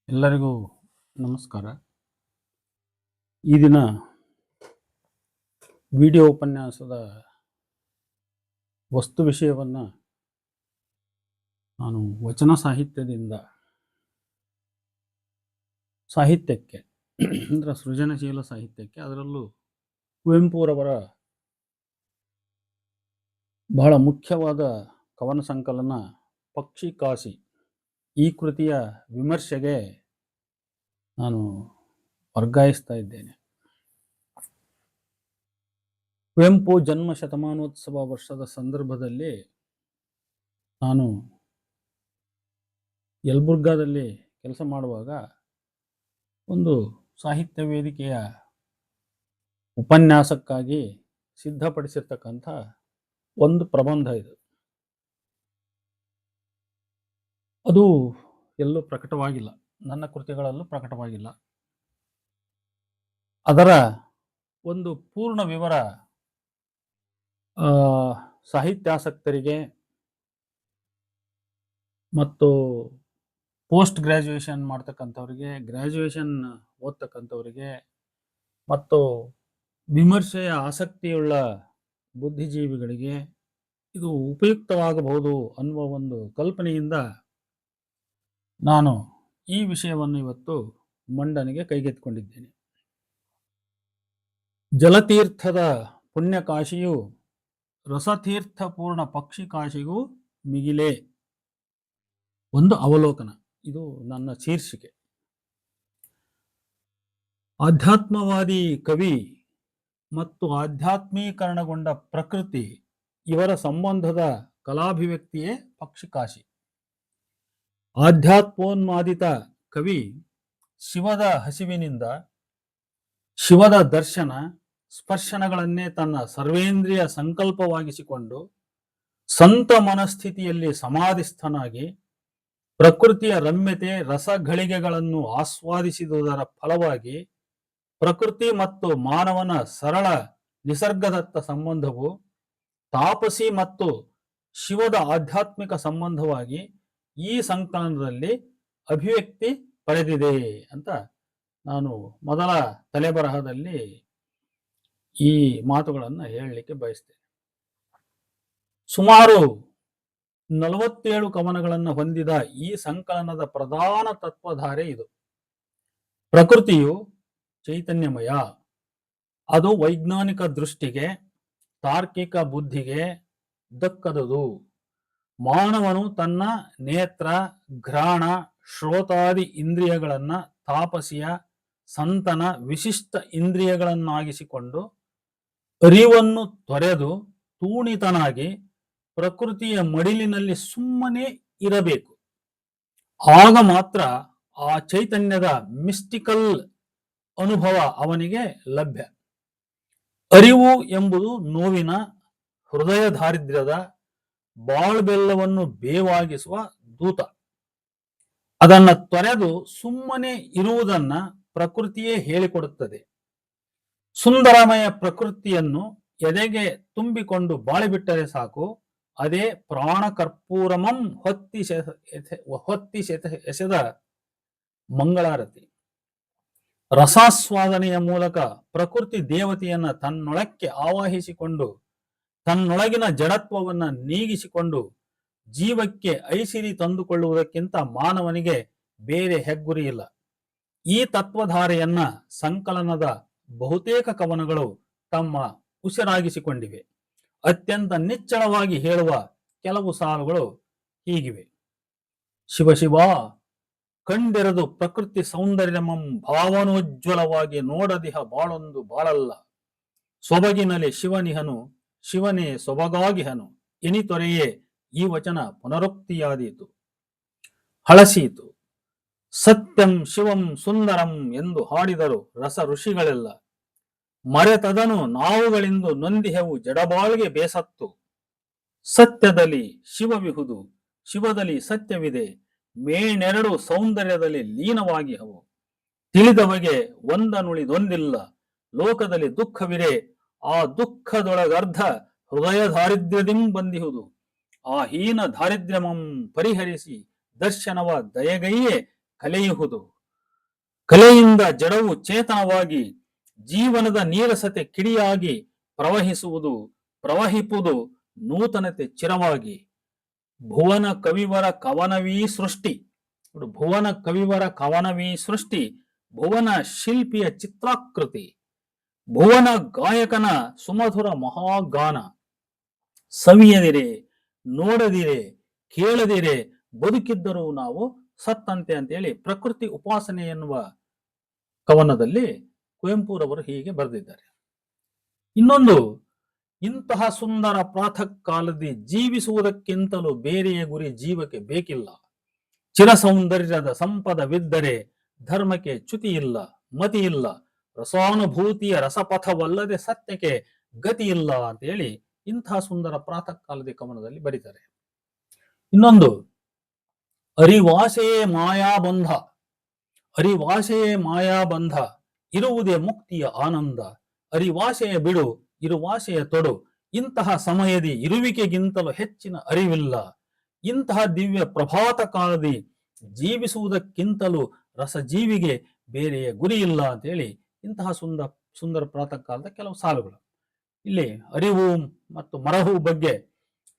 ಎಲ್ಲರಿಗೂ ನಮಸ್ಕಾರ. ಈ ದಿನ ವಿಡಿಯೋ ಉಪನ್ಯಾಸದ ವಸ್ತು ವಿಷಯವನ್ನು ನಾನು ವಚನ ಸಾಹಿತ್ಯಕ್ಕೆ ಅಂದರೆ ಸೃಜನಶೀಲ ಸಾಹಿತ್ಯಕ್ಕೆ, ಅದರಲ್ಲೂ ಕುವೆಂಪುರವರ ಬಹಳ ಮುಖ್ಯವಾದ ಕವನ ಸಂಕಲನ ಪಕ್ಷಿ ಕಾಶಿ ಈ ಕೃತಿಯ ವಿಮರ್ಶೆಗೆ ನಾನು ವರ್ಗಾಯಿಸ್ತಾ ಇದ್ದೇನೆ. ಕುವೆಂಪು ಜನ್ಮ ಶತಮಾನೋತ್ಸವ ವರ್ಷದ ಸಂದರ್ಭದಲ್ಲಿ ನಾನು ಯಲಬುರ್ಗಾದಲ್ಲಿ ಕೆಲಸ ಮಾಡುವಾಗ ಒಂದು ಸಾಹಿತ್ಯ ವೇದಿಕೆಯ ಉಪನ್ಯಾಸಕ್ಕಾಗಿ ಸಿದ್ಧಪಡಿಸಿರ್ತಕ್ಕಂಥ ಒಂದು ಪ್ರಬಂಧ ಇದು. ಅದು ಎಲ್ಲೂ ಪ್ರಕಟವಾಗಿಲ್ಲ, ನನ್ನ ಕೃತಿಗಳಲ್ಲೂ ಪ್ರಕಟವಾಗಿಲ್ಲ. ಅದರ ಒಂದು ಪೂರ್ಣ ವಿವರ ಸಾಹಿತ್ಯಾಸಕ್ತರಿಗೆ ಮತ್ತು ಪೋಸ್ಟ್ ಗ್ರ್ಯಾಜುಯೇಷನ್ ಮಾಡ್ತಕ್ಕಂಥವ್ರಿಗೆ, ಗ್ರ್ಯಾಜುಯೇಷನ್ ಓದ್ತಕ್ಕಂಥವ್ರಿಗೆ ಮತ್ತು ವಿಮರ್ಶೆಯ ಆಸಕ್ತಿಯುಳ್ಳ ಬುದ್ಧಿಜೀವಿಗಳಿಗೆ ಇದು ಉಪಯುಕ್ತವಾಗಬಹುದು ಅನ್ನುವ ಒಂದು ಕಲ್ಪನೆಯಿಂದ ನಾನು ಈ ವಿಷಯವನ್ನು ಇವತ್ತು ಮಂಡನೆಗೆ ಕೈಗೆತ್ತಿಕೊಂಡಿದ್ದೇನೆ. ಜಲತೀರ್ಥದ ಪುಣ್ಯಕಾಶಿಯು ರಸತೀರ್ಥಪೂರ್ಣ ಪಕ್ಷಿ ಕಾಶಿಗೂ ಮಿಗಿಲೇ, ಒಂದು ಅವಲೋಕನ. ಇದು ನನ್ನ ಶೀರ್ಷಿಕೆ. ಆಧ್ಯಾತ್ಮವಾದಿ ಕವಿ ಮತ್ತು ಆಧ್ಯಾತ್ಮೀಕರಣಗೊಂಡ ಪ್ರಕೃತಿ ಇವರ ಸಂಬಂಧದ ಕಲಾಭಿವ್ಯಕ್ತಿಯೇ ಪಕ್ಷಿಕಾಶಿ. ಆಧ್ಯಾತ್ಮೋನ್ಮಾದಿತ ಕವಿ ಶಿವದ ಹಸಿವಿನಿಂದ ಶಿವದ ದರ್ಶನ ಸ್ಪರ್ಶನಗಳನ್ನೇ ತನ್ನ ಸರ್ವೇಂದ್ರಿಯ ಸಂಕಲ್ಪವಾಗಿಸಿಕೊಂಡು ಸಂತ ಮನಸ್ಥಿತಿಯಲ್ಲಿ ಸಮಾಧಿಸ್ಥನಾಗಿ ಪ್ರಕೃತಿಯ ರಮ್ಯತೆ ರಸಗಳಿಗೆಗಳನ್ನು ಆಸ್ವಾದಿಸಿದುದರ ಫಲವಾಗಿ ಪ್ರಕೃತಿ ಮತ್ತು ಮಾನವನ ಸರಳ ನಿಸರ್ಗದತ್ತ ಸಂಬಂಧವು ತಾಪಸಿ ಮತ್ತು ಶಿವದ ಆಧ್ಯಾತ್ಮಿಕ ಸಂಬಂಧವಾಗಿ ಈ ಸಂಕಲನದಲ್ಲಿ ಅಭಿವ್ಯಕ್ತಿ ಪಡೆದಿದೆ ಅಂತ ನಾನು ಮೊದಲ ತಲೆಬರಹದಲ್ಲಿ ಈ ಮಾತುಗಳನ್ನು ಹೇಳಲಿಕ್ಕೆ ಬಯಸ್ತೇನೆ. ಸುಮಾರು 47 ಕವನಗಳನ್ನು ಹೊಂದಿದ ಈ ಸಂಕಲನದ ಪ್ರಧಾನ ತತ್ವಧಾರೆ ಇದು. ಪ್ರಕೃತಿಯು ಚೈತನ್ಯಮಯ, ಅದು ವೈಜ್ಞಾನಿಕ ದೃಷ್ಟಿಗೆ ತಾರ್ಕಿಕ ಬುದ್ಧಿಗೆ ದಕ್ಕದುದು. ಮಾನವನು ತನ್ನ ನೇತ್ರ ಘ್ರಾಣ ಶ್ರೋತಾದಿ ಇಂದ್ರಿಯಗಳನ್ನ ತಾಪಸಿಯ ಸಂತನ ವಿಶಿಷ್ಟ ಇಂದ್ರಿಯಗಳನ್ನಾಗಿಸಿಕೊಂಡು ಅರಿವನ್ನು ತೊರೆದು ತೂಣಿತನಾಗಿ ಪ್ರಕೃತಿಯ ಮಡಿಲಿನಲ್ಲಿ ಸುಮ್ಮನೆ ಇರಬೇಕು. ಆಗ ಮಾತ್ರ ಆ ಚೈತನ್ಯದ ಮಿಸ್ಟಿಕಲ್ ಅನುಭವ ಅವನಿಗೆ ಲಭ್ಯ. ಅರಿವು ಎಂಬುದು ನೋವಿನ ಹೃದಯ ದಾರಿದ್ರ್ಯದ ಬಾಳ್ಬೆಲ್ಲವನ್ನು ಬೇವಾಗಿಸುವ ದೂತ. ಅದನ್ನು ತೊರೆದು ಸುಮ್ಮನೆ ಇರುವುದನ್ನ ಪ್ರಕೃತಿಯೇ ಹೇಳಿಕೊಡುತ್ತದೆ. ಸುಂದರಮಯ ಪ್ರಕೃತಿಯನ್ನು ಎದೆಗೆ ತುಂಬಿಕೊಂಡು ಬಾಳಿಬಿಟ್ಟರೆ ಸಾಕು, ಅದೇ ಪ್ರಾಣ ಕರ್ಪೂರಮಂ ಹೊತ್ತಿ ಎಸೆದ ಮಂಗಳಾರತಿ. ರಸಾಸ್ವಾದನೆಯ ಮೂಲಕ ಪ್ರಕೃತಿ ದೇವತೆಯನ್ನ ತನ್ನೊಳಕ್ಕೆ ಆವಾಹಿಸಿಕೊಂಡು ತನ್ನೊಳಗಿನ ಜಡತ್ವವನ್ನ ನೀಗಿಸಿಕೊಂಡು ಜೀವಕ್ಕೆ ಐಸಿರಿ ತಂದುಕೊಳ್ಳುವುದಕ್ಕಿಂತ ಮಾನವನಿಗೆ ಬೇರೆ ಹೆಗ್ಗುರಿ ಇಲ್ಲ. ಈ ತತ್ವಧಾರೆಯನ್ನ ಸಂಕಲನದ ಬಹುತೇಕ ಕವನಗಳು ತಮ್ಮ ಉಸಿರಾಗಿಸಿಕೊಂಡಿವೆ. ಅತ್ಯಂತ ನಿಚ್ಚಳವಾಗಿ ಹೇಳುವ ಕೆಲವು ಸಾಲುಗಳು ಹೀಗಿವೆ. ಶಿವ ಶಿವ ಕಂಡೆರೆದು ಪ್ರಕೃತಿ ಸೌಂದರ್ಯಮಂ ಭಾವನೋಜ್ವಲವಾಗಿ ನೋಡದಿಹ ಬಾಳೊಂದು ಬಾಳಲ್ಲ. ಸೊಬಗಿನಲ್ಲಿ ಶಿವನಿಹನು ಶಿವನೇ ಸೊಬಗಾಗಿಹನು ಎನಿತೊರೆಯೇ ಈ ವಚನ ಪುನರುಕ್ತಿಯಾದೀತು, ಹಳಸೀತು. ಸತ್ಯಂ ಶಿವಂ ಸುಂದರಂ ಎಂದು ಹಾಡಿದರು ರಸ ಋಷಿಗಳೆಲ್ಲ. ಮರೆತದನು ನಾವುಗಳೆಂದು ನೊಂದಿಹೆವು ಜಡಬಾಳ್ಗೆ ಬೇಸತ್ತು. ಸತ್ಯದಲ್ಲಿ ಶಿವವಿಹುದು, ಶಿವದಲ್ಲಿ ಸತ್ಯವಿದೆ, ಮೇಣೆರಡು ಸೌಂದರ್ಯದಲ್ಲಿ ಲೀನವಾಗಿಹವು. ತಿಳಿದವಗೆ ಒಂದನುಳಿದೊಂದಿಲ್ಲ, ಲೋಕದಲ್ಲಿ ದುಃಖವಿರೆ, ಆ ದುಃಖದೊಳಗರ್ಧ ಹೃದಯ ದಾರಿದ್ರ್ಯದಿಂ ಬಂದಿಹುದು. ಆ ಹೀನ ದಾರಿದ್ರ್ಯಮಂ ಪರಿಹರಿಸಿ ದರ್ಶನವ ದಯಗೈಯೇ ಕಲೆಯುವುದು. ಕಲೆಯಿಂದ ಜಡವು ಚೇತನವಾಗಿ ಜೀವನದ ನೀರಸತೆ ಕಿಡಿಯಾಗಿ ಪ್ರವಹಿಪುದು ನೂತನತೆ ಚಿರವಾಗಿ. ಭುವನ ಕವಿವರ ಕವನವೀ ಸೃಷ್ಟಿ. ಭುವನ ಕವಿವರ ಕವನವೀ ಸೃಷ್ಟಿ, ಭುವನ ಶಿಲ್ಪಿಯ ಚಿತ್ರಾಕೃತಿ, ಭುವನ ಗಾಯಕನ ಸುಮಧುರ ಮಹಾಗಾನ. ಸವಿಯದಿರೆ, ನೋಡದಿರೆ, ಕೇಳದಿರೆ ಬದುಕಿದ್ದರೂ ನಾವು ಸತ್ತಂತೆ ಅಂತೇಳಿ ಪ್ರಕೃತಿ ಉಪಾಸನೆ ಎನ್ನುವ ಕವನದಲ್ಲಿ ಕುವೆಂಪುರವರು ಹೀಗೆ ಬರೆದಿದ್ದಾರೆ. ಇನ್ನೊಂದು, ಇಂತಹ ಸುಂದರ ಪ್ರಾತಃ ಕಾಲದಿ ಜೀವಿಸುವುದಕ್ಕಿಂತಲೂ ಬೇರೆಯ ಗುರಿ ಜೀವಕ್ಕೆ ಬೇಕಿಲ್ಲ. ಚಿರ ಸೌಂದರ್ಯದ ಸಂಪದವಿದ್ದರೆ ಧರ್ಮಕ್ಕೆ ಚ್ಯುತಿ ಇಲ್ಲ, ಮತಿ ಇಲ್ಲ. ರಸಾನುಭೂತಿಯ ರಸಪಥವಲ್ಲದೆ ಸತ್ಯಕ್ಕೆ ಗತಿ ಇಲ್ಲ ಅಂತ ಹೇಳಿ ಇಂತಹ ಸುಂದರ ಪ್ರಾತಃ ಕಾಲದ ಕವನದಲ್ಲಿ ಬರೀತಾರೆ. ಇನ್ನೊಂದು, ಅರಿವಾಸೆಯೇ ಮಾಯಾಬಂಧ, ಅರಿವಾಸೆಯೇ ಮಾಯಾಬಂಧ, ಇರುವುದೇ ಮುಕ್ತಿಯ ಆನಂದ. ಅರಿವಾಸೆಯ ಬಿಡು, ಇರುವಾಸೆಯ ತೊಡು, ಇಂತಹ ಸಮಯದಿ ಇರುವಿಕೆಗಿಂತಲೂ ಹೆಚ್ಚಿನ ಅರಿವಿಲ್ಲ. ಇಂತಹ ದಿವ್ಯ ಪ್ರಭಾತ ಕಾಲದಿ ಜೀವಿಸುವುದಕ್ಕಿಂತಲೂ ರಸಜೀವಿಗೆ ಬೇರೆಯ ಗುರಿ ಇಲ್ಲ ಅಂತ ಹೇಳಿ ಇಂತಹ ಸುಂದರ ಪ್ರಾತಃ ಕಾಲದ ಕೆಲವು ಸಾಲುಗಳು. ಇಲ್ಲಿ ಅರಿವು ಮತ್ತು ಮರವು ಬಗ್ಗೆ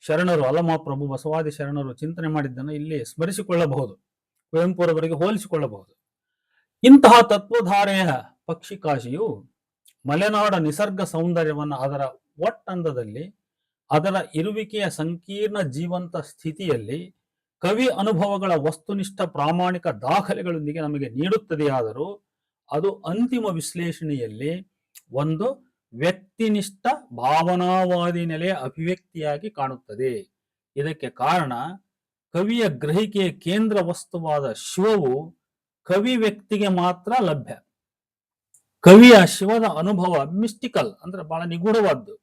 ಶರಣರು, ಅಲಮಪ್ರಭು ಬಸವಾದಿ ಶರಣರು ಚಿಂತನೆ ಮಾಡಿದ್ದನ್ನು ಇಲ್ಲಿ ಸ್ಮರಿಸಿಕೊಳ್ಳಬಹುದು, ಕುವೆಂಪುರವರಿಗೆ ಹೋಲಿಸಿಕೊಳ್ಳಬಹುದು. ಇಂತಹ ತತ್ವಧಾರೆಯ ಪಕ್ಷಿಕಾಶಿಯು ಮಲೆನಾಡ ನಿಸರ್ಗ ಸೌಂದರ್ಯವನ್ನು ಅದರ ಒಟ್ಟಂದದಲ್ಲಿ, ಅದರ ಇರುವಿಕೆಯ ಸಂಕೀರ್ಣ ಜೀವಂತ ಸ್ಥಿತಿಯಲ್ಲಿ ಕವಿ ಅನುಭವಗಳ ವಸ್ತುನಿಷ್ಠ ಪ್ರಾಮಾಣಿಕ ದಾಖಲೆಗಳೊಂದಿಗೆ ನಮಗೆ ನೀಡುತ್ತದೆಯಾದರೂ ಅದು ಅಂತಿಮ ವಿಶ್ಲೇಷಣೆಯಲ್ಲಿ ಒಂದು ವ್ಯಕ್ತಿನಿಷ್ಠ ಭಾವನಾವಾದಿ ನೆಲೆಯ ಅಭಿವ್ಯಕ್ತಿಯಾಗಿ ಕಾಣುತ್ತದೆ. ಇದಕ್ಕೆ ಕಾರಣ ಕವಿಯ ಗ್ರಹಿಕೆಯ ಕೇಂದ್ರ ವಸ್ತುವಾದ ಶಿವವು ಕವಿ ವ್ಯಕ್ತಿಗೆ ಮಾತ್ರ ಲಭ್ಯ. ಕವಿಯ ಶಿವದ ಅನುಭವ ಮಿಸ್ಟಿಕಲ್, ಅಂದ್ರೆ ಬಹಳ ನಿಗೂಢವಾದ್ದು.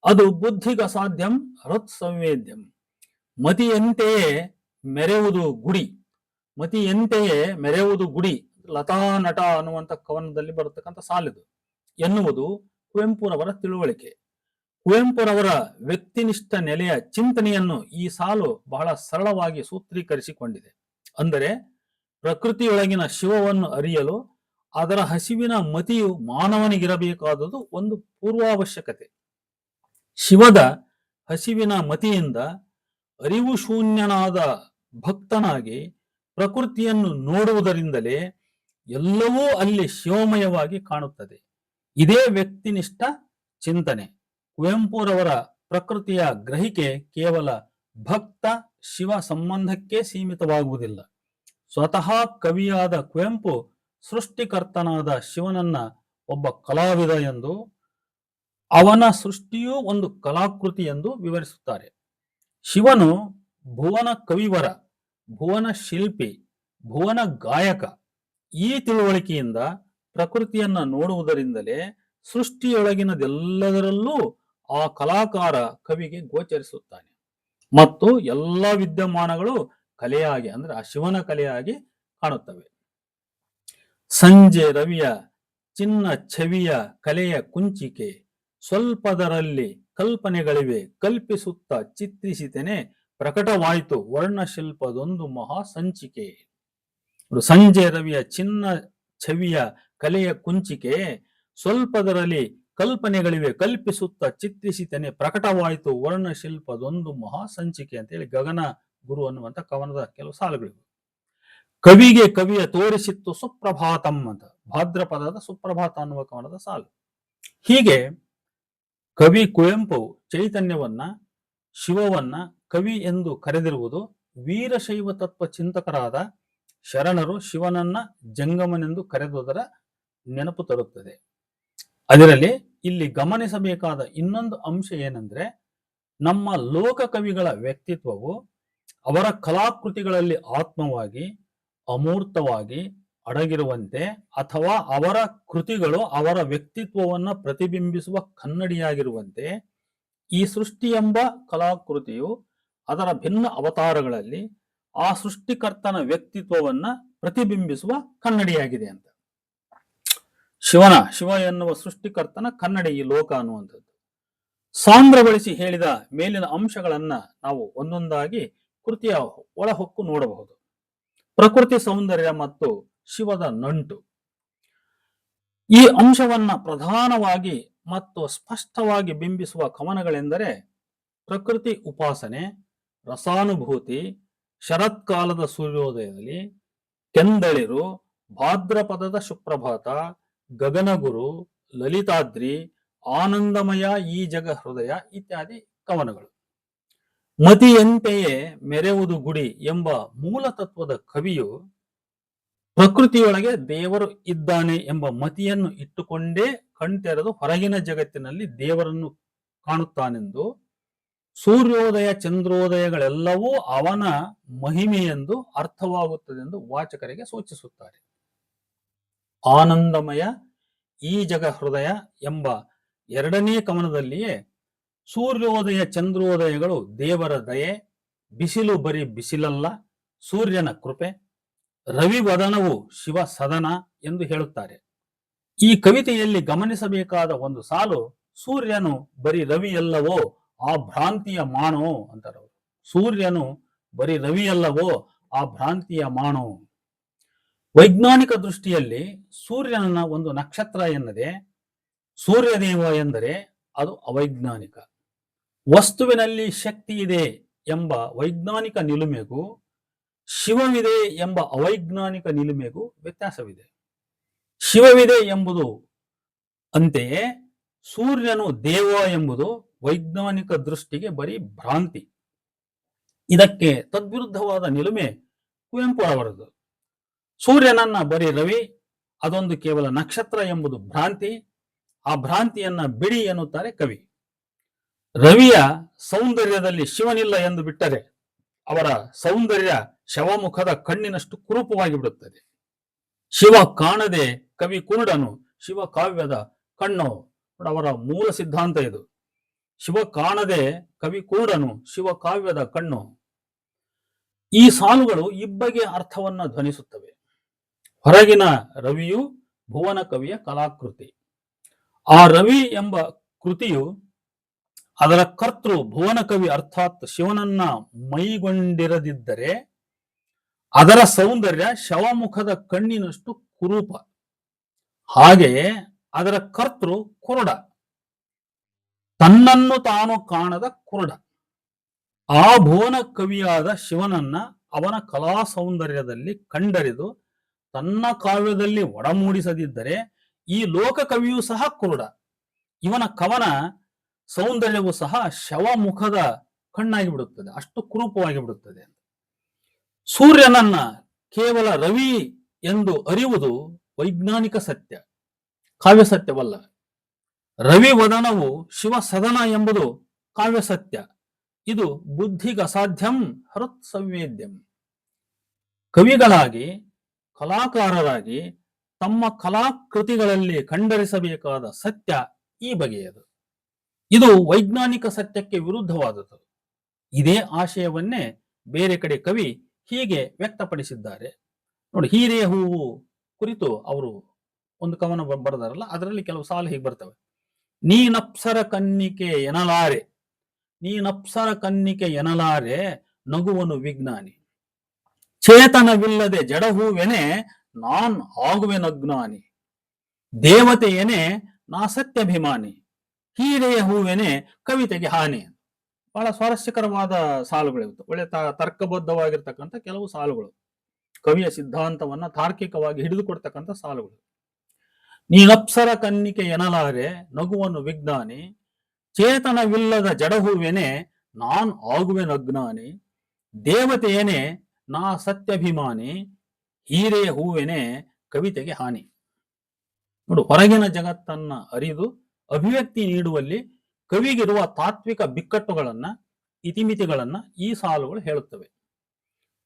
ಅದು ಬುದ್ಧಿಗ ಸಾಧ್ಯಂ ಹೃತ್ಸಂವೇದ್ಯಂ. ಮತಿಯಂತೆಯೇ ಮೆರೆಯುವುದು ಗುಡಿ, ಮತಿಯಂತೆಯೇ ಮೆರೆಯುವುದು ಗುಡಿ, ಲತಾ ನಟ ಅನ್ನುವಂಥ ಕವನದಲ್ಲಿ ಬರತಕ್ಕಂಥ ಸಾಲಿದು ಎನ್ನುವುದು ಕುವೆಂಪುರವರ ತಿಳುವಳಿಕೆ. ಕುವೆಂಪುರವರ ವ್ಯಕ್ತಿನಿಷ್ಠ ನೆಲೆಯ ಚಿಂತನೆಯನ್ನು ಈ ಸಾಲು ಬಹಳ ಸರಳವಾಗಿ ಸೂತ್ರೀಕರಿಸಿಕೊಂಡಿದೆ. ಅಂದರೆ ಪ್ರಕೃತಿಯೊಳಗಿನ ಶಿವವನ್ನು ಅರಿಯಲು ಅದರ ಹಸಿವಿನ ಮತಿಯು ಮಾನವನಿಗಿರಬೇಕಾದುದು ಒಂದು ಪೂರ್ವಾವಶ್ಯಕತೆ. ಶಿವದ ಹಸಿವಿನ ಮತಿಯಿಂದ ಅರಿವು ಶೂನ್ಯನಾದ ಭಕ್ತನಾಗಿ ಪ್ರಕೃತಿಯನ್ನು ನೋಡುವುದರಿಂದಲೇ ಎಲ್ಲವೂ ಅಲ್ಲಿ ಶಿವಮಯವಾಗಿ ಕಾಣುತ್ತದೆ. ಇದೇ ವ್ಯಕ್ತಿನಿಷ್ಠ ಚಿಂತನೆ. ಕುವೆಂಪುರವರ ಪ್ರಕೃತಿಯ ಗ್ರಹಿಕೆ ಕೇವಲ ಭಕ್ತ ಶಿವ ಸಂಬಂಧಕ್ಕೆ ಸೀಮಿತವಾಗುವುದಿಲ್ಲ. ಸ್ವತಃ ಕವಿಯಾದ ಕುವೆಂಪು ಸೃಷ್ಟಿಕರ್ತನಾದ ಶಿವನನ್ನ ಒಬ್ಬ ಕಲಾವಿದ ಎಂದು, ಅವನ ಸೃಷ್ಟಿಯೂ ಒಂದು ಕಲಾಕೃತಿ ಎಂದು ವಿವರಿಸುತ್ತಾರೆ. ಶಿವನು ಭುವನ ಕವಿವರ, ಭುವನ ಶಿಲ್ಪಿ, ಭುವನ ಗಾಯಕ. ಈ ತಿಳುವಳಿಕೆಯಿಂದ ಪ್ರಕೃತಿಯನ್ನ ನೋಡುವುದರಿಂದಲೇ ಸೃಷ್ಟಿಯೊಳಗಿನದೆಲ್ಲದರಲ್ಲೂ ಆ ಕಲಾಕಾರ ಕವಿಗೆ ಗೋಚರಿಸುತ್ತಾನೆ ಮತ್ತು ಎಲ್ಲ ವಿದ್ಯಮಾನಗಳು ಕಲೆಯಾಗಿ, ಅಂದ್ರೆ ಆ ಶಿವನ ಕಲೆಯಾಗಿ ಕಾಣುತ್ತವೆ. ಸಂಜೆ ರವಿಯ ಚಿನ್ನ ಛವಿಯ ಕಲೆಯ ಕುಂಚಿಕೆ, ಸ್ವಲ್ಪದರಲ್ಲಿ ಕಲ್ಪನೆಗಳಿವೆ ಕಲ್ಪಿಸುತ್ತಾ ಚಿತ್ರಿಸಿತೇನೆ, ಪ್ರಕಟವಾಯಿತು ವರ್ಣಶಿಲ್ಪದೊಂದು ಮಹಾ ಸಂಚಿಕೆ. ಸಂಜೆ ರವಿಯ ಚಿನ್ನ ಛವಿಯ ಕಲೆಯ ಕುಂಚಿಕೆ, ಸ್ವಲ್ಪದರಲ್ಲಿ ಕಲ್ಪನೆಗಳಿವೆ ಕಲ್ಪಿಸುತ್ತಾ ಚಿತ್ರಿಸಿತೇನೆ, ಪ್ರಕಟವಾಯಿತು ವರ್ಣಶಿಲ್ಪದೊಂದು ಮಹಾ ಸಂಚಿಕೆ ಅಂತೇಳಿ ಗಗನ ಗುರು ಅನ್ನುವಂಥ ಕವನದ ಕೆಲವು ಸಾಲುಗಳಿವೆ. ಕವಿಗೆ ಕವಿಯ ತೋರಿಸಿತ್ತು ಸುಪ್ರಭಾತಂ ಅಂತ, ಭಾದ್ರಪದದ ಸುಪ್ರಭಾತ ಅನ್ನುವ ಕವನದ ಸಾಲು. ಹೀಗೆ ಕವಿ ಕುವೆಂಪು ಚೈತನ್ಯವನ್ನ, ಶಿವವನ್ನ ಕವಿ ಎಂದು ಕರೆದಿರುವುದು ವೀರಶೈವ ತತ್ವ ಚಿಂತಕರಾದ ಶರಣರು ಶಿವನನ್ನ ಜಂಗಮನೆಂದು ಕರೆದುದರ ನೆನಪು ತರುತ್ತದೆ. ಅದರಲ್ಲಿ ಇಲ್ಲಿ ಗಮನಿಸಬೇಕಾದ ಇನ್ನೊಂದು ಅಂಶ ಏನಂದ್ರೆ, ನಮ್ಮ ಲೋಕ ಕವಿಗಳ ವ್ಯಕ್ತಿತ್ವವು ಅವರ ಕಲಾಕೃತಿಗಳಲ್ಲಿ ಆತ್ಮವಾಗಿ ಅಮೂರ್ತವಾಗಿ ಅಡಗಿರುವಂತೆ, ಅಥವಾ ಅವರ ಕೃತಿಗಳು ಅವರ ವ್ಯಕ್ತಿತ್ವವನ್ನ ಪ್ರತಿಬಿಂಬಿಸುವ ಕನ್ನಡಿಯಾಗಿರುವಂತೆ, ಈ ಸೃಷ್ಟಿ ಎಂಬ ಕಲಾಕೃತಿಯು ಅದರ ಭಿನ್ನ ಅವತಾರಗಳಲ್ಲಿ ಆ ಸೃಷ್ಟಿಕರ್ತನ ವ್ಯಕ್ತಿತ್ವವನ್ನ ಪ್ರತಿಬಿಂಬಿಸುವ ಕನ್ನಡಿಯಾಗಿದೆ ಅಂತ. ಶಿವ ಎನ್ನುವ ಸೃಷ್ಟಿಕರ್ತನ ಕನ್ನಡಿ ಈ ಲೋಕ ಅನ್ನುವಂಥದ್ದು. ಸಾಂದ್ರಗೊಳಿಸಿ ಹೇಳಿದ ಮೇಲಿನ ಅಂಶಗಳನ್ನ ನಾವು ಒಂದೊಂದಾಗಿ ಕೃತಿಯ ಒಳಹೊಕ್ಕು ನೋಡಬಹುದು. ಪ್ರಕೃತಿ ಸೌಂದರ್ಯ ಮತ್ತು ಶಿವದ ನಂಟು. ಈ ಅಂಶವನ್ನ ಪ್ರಧಾನವಾಗಿ ಮತ್ತು ಸ್ಪಷ್ಟವಾಗಿ ಬಿಂಬಿಸುವ ಕವನಗಳೆಂದರೆ ಪ್ರಕೃತಿ ಉಪಾಸನೆ, ರಸಾನುಭೂತಿ, ಶರತ್ಕಾಲದ ಸೂರ್ಯೋದಯದಲ್ಲಿ, ಕೆಂದಳಿರು, ಭಾದ್ರಪದದ ಸುಪ್ರಭಾತ, ಗಗನಗುರು, ಲಲಿತಾದ್ರಿ, ಆನಂದಮಯ ಈ ಜಗ ಹೃದಯ ಇತ್ಯಾದಿ ಕವನಗಳು. ಮತಿಯಂತೆಯೇ ಮೆರೆವುದು ಗುಡಿ ಎಂಬ ಮೂಲ ತತ್ವದ ಕವಿಯು ಪ್ರಕೃತಿಯೊಳಗೆ ದೇವರು ಇದ್ದಾನೆ ಎಂಬ ಮತಿಯನ್ನು ಇಟ್ಟುಕೊಂಡೇ ಕಣ್ತೆರೆದು ಹೊರಗಿನ ಜಗತ್ತಿನಲ್ಲಿ ದೇವರನ್ನು ಕಾಣುತ್ತಾನೆಂದು, ಸೂರ್ಯೋದಯ ಚಂದ್ರೋದಯಗಳೆಲ್ಲವೂ ಅವನ ಮಹಿಮೆಯೆಂದು ಅರ್ಥವಾಗುತ್ತದೆಂದು ವಾಚಕರಿಗೆ ಸೂಚಿಸುತ್ತಾರೆ. ಆನಂದಮಯ ಈ ಜಗ ಹೃದಯ ಎಂಬ ಎರಡನೇ ಕವನದಲ್ಲಿಯೇ ಸೂರ್ಯೋದಯ ಚಂದ್ರೋದಯಗಳು ದೇವರ ದಯೆ, ಬಿಸಿಲು ಬರೀ ಬಿಸಿಲಲ್ಲ ಸೂರ್ಯನ ಕೃಪೆ, ರವಿವದನವು ಶಿವ ಸದನ ಎಂದು ಹೇಳುತ್ತಾರೆ. ಈ ಕವಿತೆಯಲ್ಲಿ ಗಮನಿಸಬೇಕಾದ ಒಂದು ಸಾಲು, ಸೂರ್ಯನು ಬರೀ ರವಿಯಲ್ಲವೋ ಆ ಭ್ರಾಂತಿಯ ಮಾನೋ ಅಂತಾರೆ. ಸೂರ್ಯನು ಬರೀ ರವಿಯಲ್ಲವೋ ಆ ಭ್ರಾಂತಿಯ ಮಾನೋ. ವೈಜ್ಞಾನಿಕ ದೃಷ್ಟಿಯಲ್ಲಿ ಸೂರ್ಯನ ಒಂದು ನಕ್ಷತ್ರ ಎನ್ನದೆ ಸೂರ್ಯದೇವ ಎಂದರೆ ಅದು ಅವೈಜ್ಞಾನಿಕ. ವಸ್ತುವಿನಲ್ಲಿ ಶಕ್ತಿ ಇದೆ ಎಂಬ ವೈಜ್ಞಾನಿಕ ನಿಲುಮೆಗೂ ಶಿವವಿದೆ ಎಂಬ ಅವೈಜ್ಞಾನಿಕ ನಿಲುಮೆಗೂ ವ್ಯತ್ಯಾಸವಿದೆ. ಶಿವವಿದೆ ಎಂಬುದು ಅಂತೆಯೇ ಸೂರ್ಯನು ದೇವ ಎಂಬುದು ವೈಜ್ಞಾನಿಕ ದೃಷ್ಟಿಗೆ ಬರೀ ಭ್ರಾಂತಿ. ಇದಕ್ಕೆ ತದ್ವಿರುದ್ಧವಾದ ನಿಲುಮೆ ಕುವೆಂಪು ಅವರದು. ಸೂರ್ಯನನ್ನ ಬರೀ ರವಿ, ಅದೊಂದು ಕೇವಲ ನಕ್ಷತ್ರ ಎಂಬುದು ಭ್ರಾಂತಿ, ಆ ಭ್ರಾಂತಿಯನ್ನ ಬಿಡಿ ಎನ್ನುತ್ತಾರೆ ಕವಿ. ರವಿಯ ಸೌಂದರ್ಯದಲ್ಲಿ ಶಿವನಿಲ್ಲ ಎಂದು ಬಿಟ್ಟರೆ ಅವರ ಸೌಂದರ್ಯ ಶವಮುಖದ ಕಣ್ಣಿನಷ್ಟು ಕುರೂಪವಾಗಿ ಬಿಡುತ್ತದೆ. ಶಿವ ಕಾಣದೆ ಕವಿ ಕುರುಡನು, ಶಿವ ಕಾವ್ಯದ ಕಣ್ಣು. ಅವರ ಮೂಲ ಸಿದ್ಧಾಂತ ಇದು. ಶಿವ ಕಾಣದೆ ಕವಿ ಕುರುಡನು, ಶಿವ ಕಾವ್ಯದ ಕಣ್ಣು. ಈ ಸಾಲುಗಳು ಇಬ್ಬಗೆ ಅರ್ಥವನ್ನ ಧ್ವನಿಸುತ್ತವೆ. ಹೊರಗಿನ ರವಿಯು ಭುವನ ಕವಿಯ ಕಲಾಕೃತಿ. ಆ ರವಿ ಎಂಬ ಕೃತಿಯು ಅದರ ಕರ್ತೃ ಭುವನ ಕವಿ ಅರ್ಥಾತ್ ಶಿವನನ್ನ ಮೈಗೊಂಡಿರದಿದ್ದರೆ ಅದರ ಸೌಂದರ್ಯ ಶವಮುಖದ ಕಣ್ಣಿನಷ್ಟು ಕುರೂಪ. ಹಾಗೆಯೇ ಅದರ ಕರ್ತೃ ಕುರುಡ, ತನ್ನನ್ನು ತಾನು ಕಾಣದ ಕುರುಡ. ಆ ಭುವನ ಕವಿಯಾದ ಶಿವನನ್ನ ಅವನ ಕಲಾ ಸೌಂದರ್ಯದಲ್ಲಿ ಕಂಡರಿದು ತನ್ನ ಕಾವ್ಯದಲ್ಲಿ ಒಡಮೂಡಿಸದಿದ್ದರೆ ಈ ಲೋಕ ಕವಿಯೂ ಸಹ ಕುರುಡ. ಇವನ ಕವನ ಸೌಂದರ್ಯವೂ ಸಹ ಶವಮುಖದ ಕಣ್ಣಾಗಿ ಬಿಡುತ್ತದೆ, ಅಷ್ಟು ಕುರೂಪವಾಗಿ ಬಿಡುತ್ತದೆ. ಸೂರ್ಯನನ್ನ ಕೇವಲ ರವಿ ಎಂದು ಅರಿಯುವುದು ವೈಜ್ಞಾನಿಕ ಸತ್ಯ, ಕಾವ್ಯ ಸತ್ಯವಲ್ಲ. ರವಿ ವದನವು ಶಿವ ಸದನ ಎಂಬುದು ಕಾವ್ಯ ಸತ್ಯ. ಇದು ಬುದ್ಧಿಗಸಾಧ್ಯಂ ಹೃತ್ ಸಂವೇದ್ಯಂ. ಕವಿಗಳಾಗಿ ಕಲಾಕಾರರಾಗಿ ತಮ್ಮ ಕಲಾಕೃತಿಗಳಲ್ಲಿ ಕಂಡರಿಸಬೇಕಾದ ಸತ್ಯ ಈ ಬಗೆಯದು. ಇದು ವೈಜ್ಞಾನಿಕ ಸತ್ಯಕ್ಕೆ ವಿರುದ್ಧವಾದದ್ದು. ಇದೇ ಆಶಯವನ್ನೇ ಬೇರೆ ಕಡೆ ಕವಿ ಹೀಗೆ ವ್ಯಕ್ತಪಡಿಸಿದ್ದಾರೆ ನೋಡಿ. ಹೀರೆಯ ಹೂವು ಕುರಿತು ಅವರು ಒಂದು ಕವನ ಬರೆದಾರಲ್ಲ, ಅದರಲ್ಲಿ ಕೆಲವು ಸಾಲು ಹೀಗೆ ಬರ್ತವೆ. ನೀನಪ್ಸರ ಕನ್ನಿಕೆ ಎನಲಾರೆ, ನೀನಪ್ಸರ ಕನ್ನಿಕೆ ಎನಲಾರೆ ನಗುವನು ವಿಜ್ಞಾನಿ, ಚೇತನವಿಲ್ಲದೆ ಜಡಹೂವೆನೆ ನಾನ್ ಆಗುವೆನಜ್ಞಾನಿ, ದೇವತೆಯೇನೆ ನಾ ಸತ್ಯಭಿಮಾನಿ, ಹೀರೆಯ ಹೂವೆನೆ ಕವಿತೆಗೆ ಹಾನಿ. ಬಹಳ ಸ್ವಾರಸ್ಯಕರವಾದ ಸಾಲುಗಳು, ಒಳ್ಳೆ ತರ್ಕಬದ್ಧವಾಗಿರ್ತಕ್ಕಂಥ ಕೆಲವು ಸಾಲುಗಳು, ಕವಿಯ ಸಿದ್ಧಾಂತವನ್ನ ತಾರ್ಕಿಕವಾಗಿ ಹಿಡಿದುಕೊಡ್ತಕ್ಕಂಥ ಸಾಲುಗಳು. ನೀನಪ್ಸರ ಕನ್ನಿಕೆ ಎನಲಾರೆ ನಗುವನು ವಿಜ್ಞಾನಿ, ಚೇತನವಿಲ್ಲದ ಜಡಹೂವೆನೆ ನಾನ್ ಆಗುವೆನಜ್ಞಾನಿ, ದೇವತೆಯೇನೆ ನಾ ಸತ್ಯಭಿಮಾನಿ, ಹೀರೆಯ ಹೂವೆನೆ ಕವಿತೆಗೆ ಹಾನಿ. ನೋಡು, ಹೊರಗಿನ ಜಗತ್ತನ್ನ ಅರಿದು ಅಭಿವ್ಯಕ್ತಿ ನೀಡುವಲ್ಲಿ ಕವಿಗಿರುವ ತಾತ್ವಿಕ ಬಿಕ್ಕಟ್ಟುಗಳನ್ನ, ಇತಿಮಿತಿಗಳನ್ನ ಈ ಸಾಲುಗಳು ಹೇಳುತ್ತವೆ.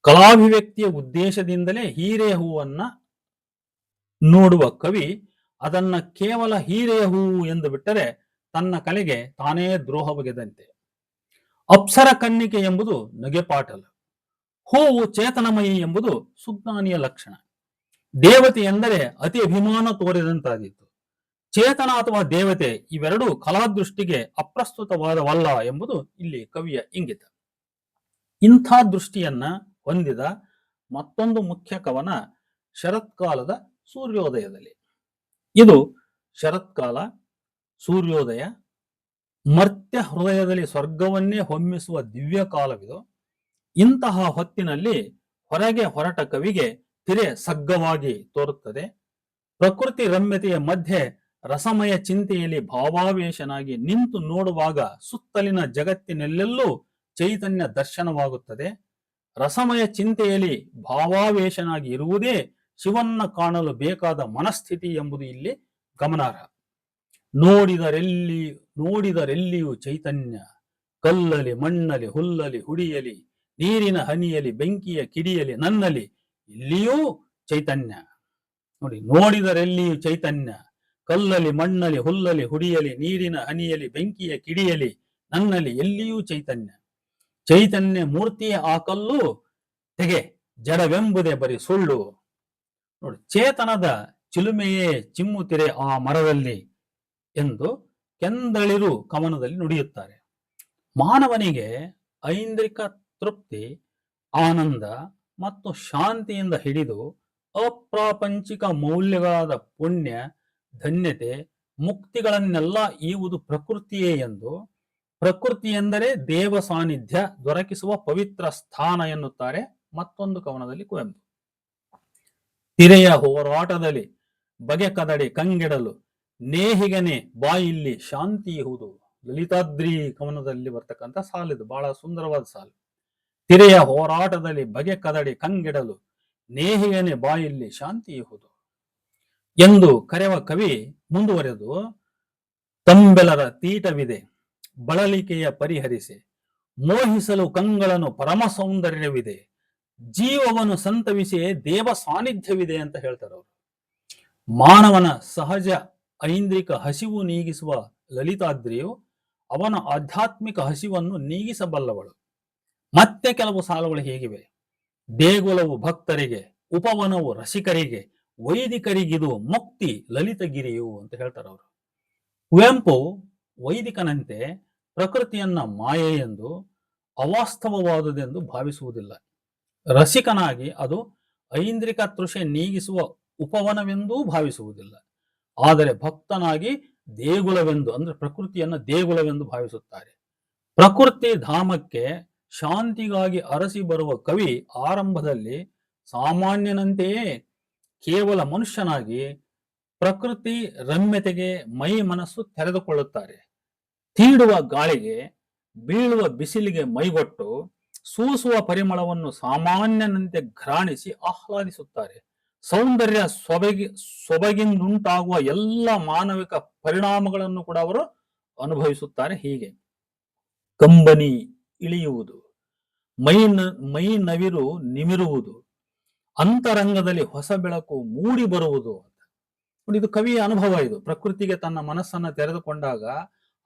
ಕಲಾಭಿವ್ಯಕ್ತಿಯ ಉದ್ದೇಶದಿಂದಲೇ ಹೀರೆಯ ಹೂವನ್ನ ನೋಡುವ ಕವಿ ಅದನ್ನ ಕೇವಲ ಹೀರೆಯ ಹೂವು ಎಂದು ಬಿಟ್ಟರೆ ತನ್ನ ಕಲೆಗೆ ತಾನೇ ದ್ರೋಹ ಬಗೆದಂತೆ. ಅಪ್ಸರ ಕನ್ನಿಕೆ ಎಂಬುದು ನಗೆಪಾಟಲ, ಹೂವು ಚೇತನಮಯಿ ಎಂಬುದು ಸುಜ್ಞಾನಿಯ ಲಕ್ಷಣ, ದೇವತೆ ಎಂದರೆ ಅತಿ ಅಭಿಮಾನ ತೋರಿದಂತಾದೀತು. ಚೇತನ ಅಥವಾ ದೇವತೆ ಇವೆರಡೂ ಕಲಾದೃಷ್ಟಿಗೆ ಅಪ್ರಸ್ತುತವಾದವಲ್ಲ ಎಂಬುದು ಇಲ್ಲಿ ಕವಿಯ ಇಂಗಿತ. ಇಂಥ ದೃಷ್ಟಿಯನ್ನ ಹೊಂದಿದ ಮತ್ತೊಂದು ಮುಖ್ಯ ಕವನ ಶರತ್ಕಾಲದ ಸೂರ್ಯೋದಯದಲ್ಲಿ. ಇದು ಶರತ್ಕಾಲ, ಸೂರ್ಯೋದಯ, ಮರ್ತ್ಯ ಹೃದಯದಲ್ಲಿ ಸ್ವರ್ಗವನ್ನೇ ಹೊಮ್ಮಿಸುವ ದಿವ್ಯ ಕಾಲವಿದು. ಇಂತಹ ಹೊತ್ತಿನಲ್ಲಿ ಹೊರಗೆ ಹೊರಟ ಕವಿಗೆ ತಿರೆ ಸಗ್ಗವಾಗಿ ತೋರುತ್ತದೆ. ಪ್ರಕೃತಿ ರಮ್ಯತೆಯ ಮಧ್ಯೆ ರಸಮಯ ಚಿಂತೆಯಲ್ಲಿ ಭಾವಾವೇಶನಾಗಿ ನಿಂತು ನೋಡುವಾಗ ಸುತ್ತಲಿನ ಜಗತ್ತಿನೆಲ್ಲೆಲ್ಲೂ ಚೈತನ್ಯ ದರ್ಶನವಾಗುತ್ತದೆ. ರಸಮಯ ಚಿಂತೆಯಲ್ಲಿ ಭಾವಾವೇಶನಾಗಿ ಇರುವುದೇ ಶಿವನ್ನ ಕಾಣಲು ಬೇಕಾದ ಮನಸ್ಥಿತಿ ಎಂಬುದು ಇಲ್ಲಿ ಗಮನಾರ್ಹ. ನೋಡಿದರೆಲ್ಲಿಯೂ ಚೈತನ್ಯ, ಕಲ್ಲಲಿ ಮಣ್ಣಲಿ ಹುಲ್ಲಲಿ ಹುಡಿಯಲಿ ನೀರಿನ ಹನಿಯಲಿ ಬೆಂಕಿಯ ಕಿಡಿಯಲಿ ನನ್ನಲ್ಲಿ ಇಲ್ಲಿಯೂ ಚೈತನ್ಯ. ನೋಡಿ, ನೋಡಿದರೆಲ್ಲಿಯೂ ಚೈತನ್ಯ, ಕಲ್ಲಲಿ ಮಣ್ಣಲಿ ಹುಲ್ಲಲಿ ಹುಡಿಯಲಿ ನೀರಿನ ಹನಿಯಲಿ ಬೆಂಕಿಯ ಕಿಡಿಯಲಿ ನನ್ನಲ್ಲಿ ಎಲ್ಲಿಯೂ ಚೈತನ್ಯ. ಚೈತನ್ಯ ಮೂರ್ತಿಯ ಆ ಕಲ್ಲು ತೆಗೆ ಜಡವೆಂಬುದೇ ಬರೀ ಸುಳ್ಳು. ನೋಡಿ, ಚೇತನದ ಚಿಲುಮೆಯೇ ಚಿಮ್ಮುತ್ತಿರೆ ಆ ಮರದಲ್ಲಿ ಎಂದು ಕೆಂದಳಿರು ಕವನದಲ್ಲಿ ನುಡಿಯುತ್ತಾರೆ. ಮಾನವನಿಗೆ ಐಂದ್ರಿಕ ತೃಪ್ತಿ, ಆನಂದ ಮತ್ತು ಶಾಂತಿಯಿಂದ ಹಿಡಿದು ಅಪ್ರಾಪಂಚಿಕ ಮೌಲ್ಯಗಳಾದ ಪುಣ್ಯ, ಧನ್ಯತೆ, ಮುಕ್ತಿಗಳನ್ನೆಲ್ಲ ಈವುದು ಪ್ರಕೃತಿಯೇ ಎಂದು, ಪ್ರಕೃತಿ ಎಂದರೆ ದೇವ ಸಾನ್ನಿಧ್ಯ ದೊರಕಿಸುವ ಪವಿತ್ರ ಸ್ಥಾನ ಎನ್ನುತ್ತಾರೆ ಮತ್ತೊಂದು ಕವನದಲ್ಲಿ ಕುವೆಂಪು. ತಿರೆಯ ಹೋರಾಟದಲ್ಲಿ ಬಗೆ ಕದಡಿ ಕಂಗೆಡಲು ನೇಹಿಗನೆ ಬಾಯಿಲ್ಲಿ ಶಾಂತಿ ಇಹುದು. ಲಲಿತಾದ್ರಿ ಕವನದಲ್ಲಿ ಬರ್ತಕ್ಕಂಥ ಸಾಲಿದು, ಬಹಳ ಸುಂದರವಾದ ಸಾಲು. ತಿರೆಯ ಹೋರಾಟದಲ್ಲಿ ಬಗೆ ಕದಡಿ ಕಂಗೆಡಲು ನೇಹಿಗನೆ ಬಾಯಿಲ್ಲಿ ಶಾಂತಿ ಇಹುದು ಎಂದು ಕರೆವ ಕವಿ ಮುಂದುವರೆದು, ತಂಬೆಲರ ತೀಟವಿದೆ ಬಳಲಿಕೆಯ ಪರಿಹರಿಸಿ, ಮೋಹಿಸಲು ಕಂಗಳನ್ನು ಪರಮ ಸೌಂದರ್ಯವಿದೆ, ಜೀವವನ್ನು ಸಂತವಿಸಿ ದೇವ ಸಾನ್ನಿಧ್ಯವಿದೆ ಅಂತ ಹೇಳ್ತಾರೆ ಅವರು. ಮಾನವನ ಸಹಜ ಐಂದ್ರಿಕ ಹಸಿವು ನೀಗಿಸುವ ಲಲಿತಾದ್ರಿಯು ಅವನ ಆಧ್ಯಾತ್ಮಿಕ ಹಸಿವನ್ನು ನೀಗಿಸಬಲ್ಲವಳು. ಮತ್ತೆ ಕೆಲವು ಸಾಲುಗಳು ಹೀಗಿವೆ. ದೇಗುಲವು ಭಕ್ತರಿಗೆ, ಉಪವನವು ರಸಿಕರಿಗೆ, ವೈದಿಕರಿಗಿದು ಮುಕ್ತಿ ಲಲಿತಗಿರಿಯು ಅಂತ ಹೇಳ್ತಾರೆ ಅವರು. ಕುವೆಂಪು ವೈದಿಕನಂತೆ ಪ್ರಕೃತಿಯನ್ನ ಮಾಯೆ ಎಂದು, ಅವಾಸ್ತವವಾದುದೆಂದು ಭಾವಿಸುವುದಿಲ್ಲ. ರಸಿಕನಾಗಿ ಅದು ಐಂದ್ರಿಕ ತೃಷೆ ನೀಗಿಸುವ ಉಪವನವೆಂದೂ ಭಾವಿಸುವುದಿಲ್ಲ. ಆದರೆ ಭಕ್ತನಾಗಿ ದೇಗುಲವೆಂದು, ಅಂದ್ರೆ ಪ್ರಕೃತಿಯನ್ನ ದೇಗುಲವೆಂದು ಭಾವಿಸುತ್ತಾರೆ. ಪ್ರಕೃತಿ ಧಾಮಕ್ಕೆ ಶಾಂತಿಗಾಗಿ ಅರಸಿ ಬರುವ ಕವಿ ಆರಂಭದಲ್ಲಿ ಸಾಮಾನ್ಯನಂತೆಯೇ ಕೇವಲ ಮನುಷ್ಯನಾಗಿ ಪ್ರಕೃತಿ ರಮ್ಯತೆಗೆ ಮೈ ಮನಸ್ಸು ತೆರೆದುಕೊಳ್ಳುತ್ತಾರೆ. ತೀಡುವ ಗಾಳಿಗೆ, ಬೀಳುವ ಬಿಸಿಲಿಗೆ ಮೈಗೊಟ್ಟು ಸೂಸುವ ಪರಿಮಳವನ್ನು ಸಾಮಾನ್ಯನಂತೆ ಘ್ರಾಣಿಸಿ ಆಹ್ಲಾದಿಸುತ್ತಾರೆ. ಸೌಂದರ್ಯ ಸೊಬಗಿಂದುಂಟಾಗುವ ಎಲ್ಲ ಮಾನವಿಕ ಪರಿಣಾಮಗಳನ್ನು ಕೂಡ ಅವರು ಅನುಭವಿಸುತ್ತಾರೆ. ಹೀಗೆ ಕಂಬನಿ ಇಳಿಯುವುದು, ಮೈ ನವಿರು ನಿಮಿರುವುದು, ಅಂತರಂಗದಲ್ಲಿ ಹೊಸ ಬೆಳಕು ಮೂಡಿ ಬರುವುದು ಅಂತ. ಇದು ಕವಿಯ ಅನುಭವ. ಇದು ಪ್ರಕೃತಿಗೆ ತನ್ನ ಮನಸ್ಸನ್ನ ತೆರೆದುಕೊಂಡಾಗ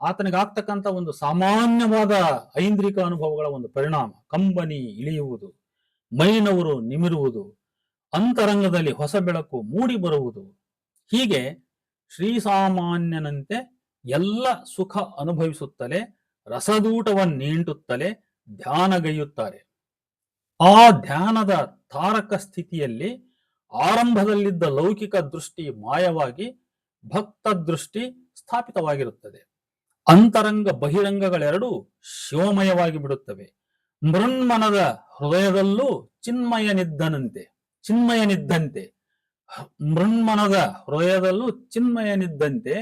ಆತನಿಗಾಗ್ತಕ್ಕಂಥ ಒಂದು ಸಾಮಾನ್ಯವಾದ ಐಂದ್ರಿಕ ಅನುಭವಗಳ ಒಂದು ಪರಿಣಾಮ. ಕಂಬನಿ ಇಳಿಯುವುದು, ಮೈನವರು ನಿಮಿರುವುದು, ಅಂತರಂಗದಲ್ಲಿ ಹೊಸ ಬೆಳಕು ಮೂಡಿ ಬರುವುದು. ಹೀಗೆ ಶ್ರೀಸಾಮಾನ್ಯನಂತೆ ಎಲ್ಲ ಸುಖ ಅನುಭವಿಸುತ್ತಲೇ ರಸದೂಟವನ್ನೀಂಟುತ್ತಲೇ ಧ್ಯಾನಗೈಯುತ್ತಾರೆ. ಆ ಧ್ಯಾನದ ತಾರಕ ಸ್ಥಿತಿಯಲ್ಲಿ ಆರಂಭದಲ್ಲಿದ್ದ ಲೌಕಿಕ ದೃಷ್ಟಿ ಮಾಯವಾಗಿ ಭಕ್ತ ದೃಷ್ಟಿ ಸ್ಥಾಪಿತವಾಗಿರುತ್ತದೆ. ಅಂತರಂಗ ಬಹಿರಂಗಗಳೆರಡೂ ಶಿವಮಯವಾಗಿ ಬಿಡುತ್ತವೆ. ಮೃನ್ಮನದ ಹೃದಯದಲ್ಲೂ ಚಿನ್ಮಯನಿದ್ದಂತೆ ಮೃನ್ಮನದ ಹೃದಯದಲ್ಲೂ ಚಿನ್ಮಯನಿದ್ದಂತೆ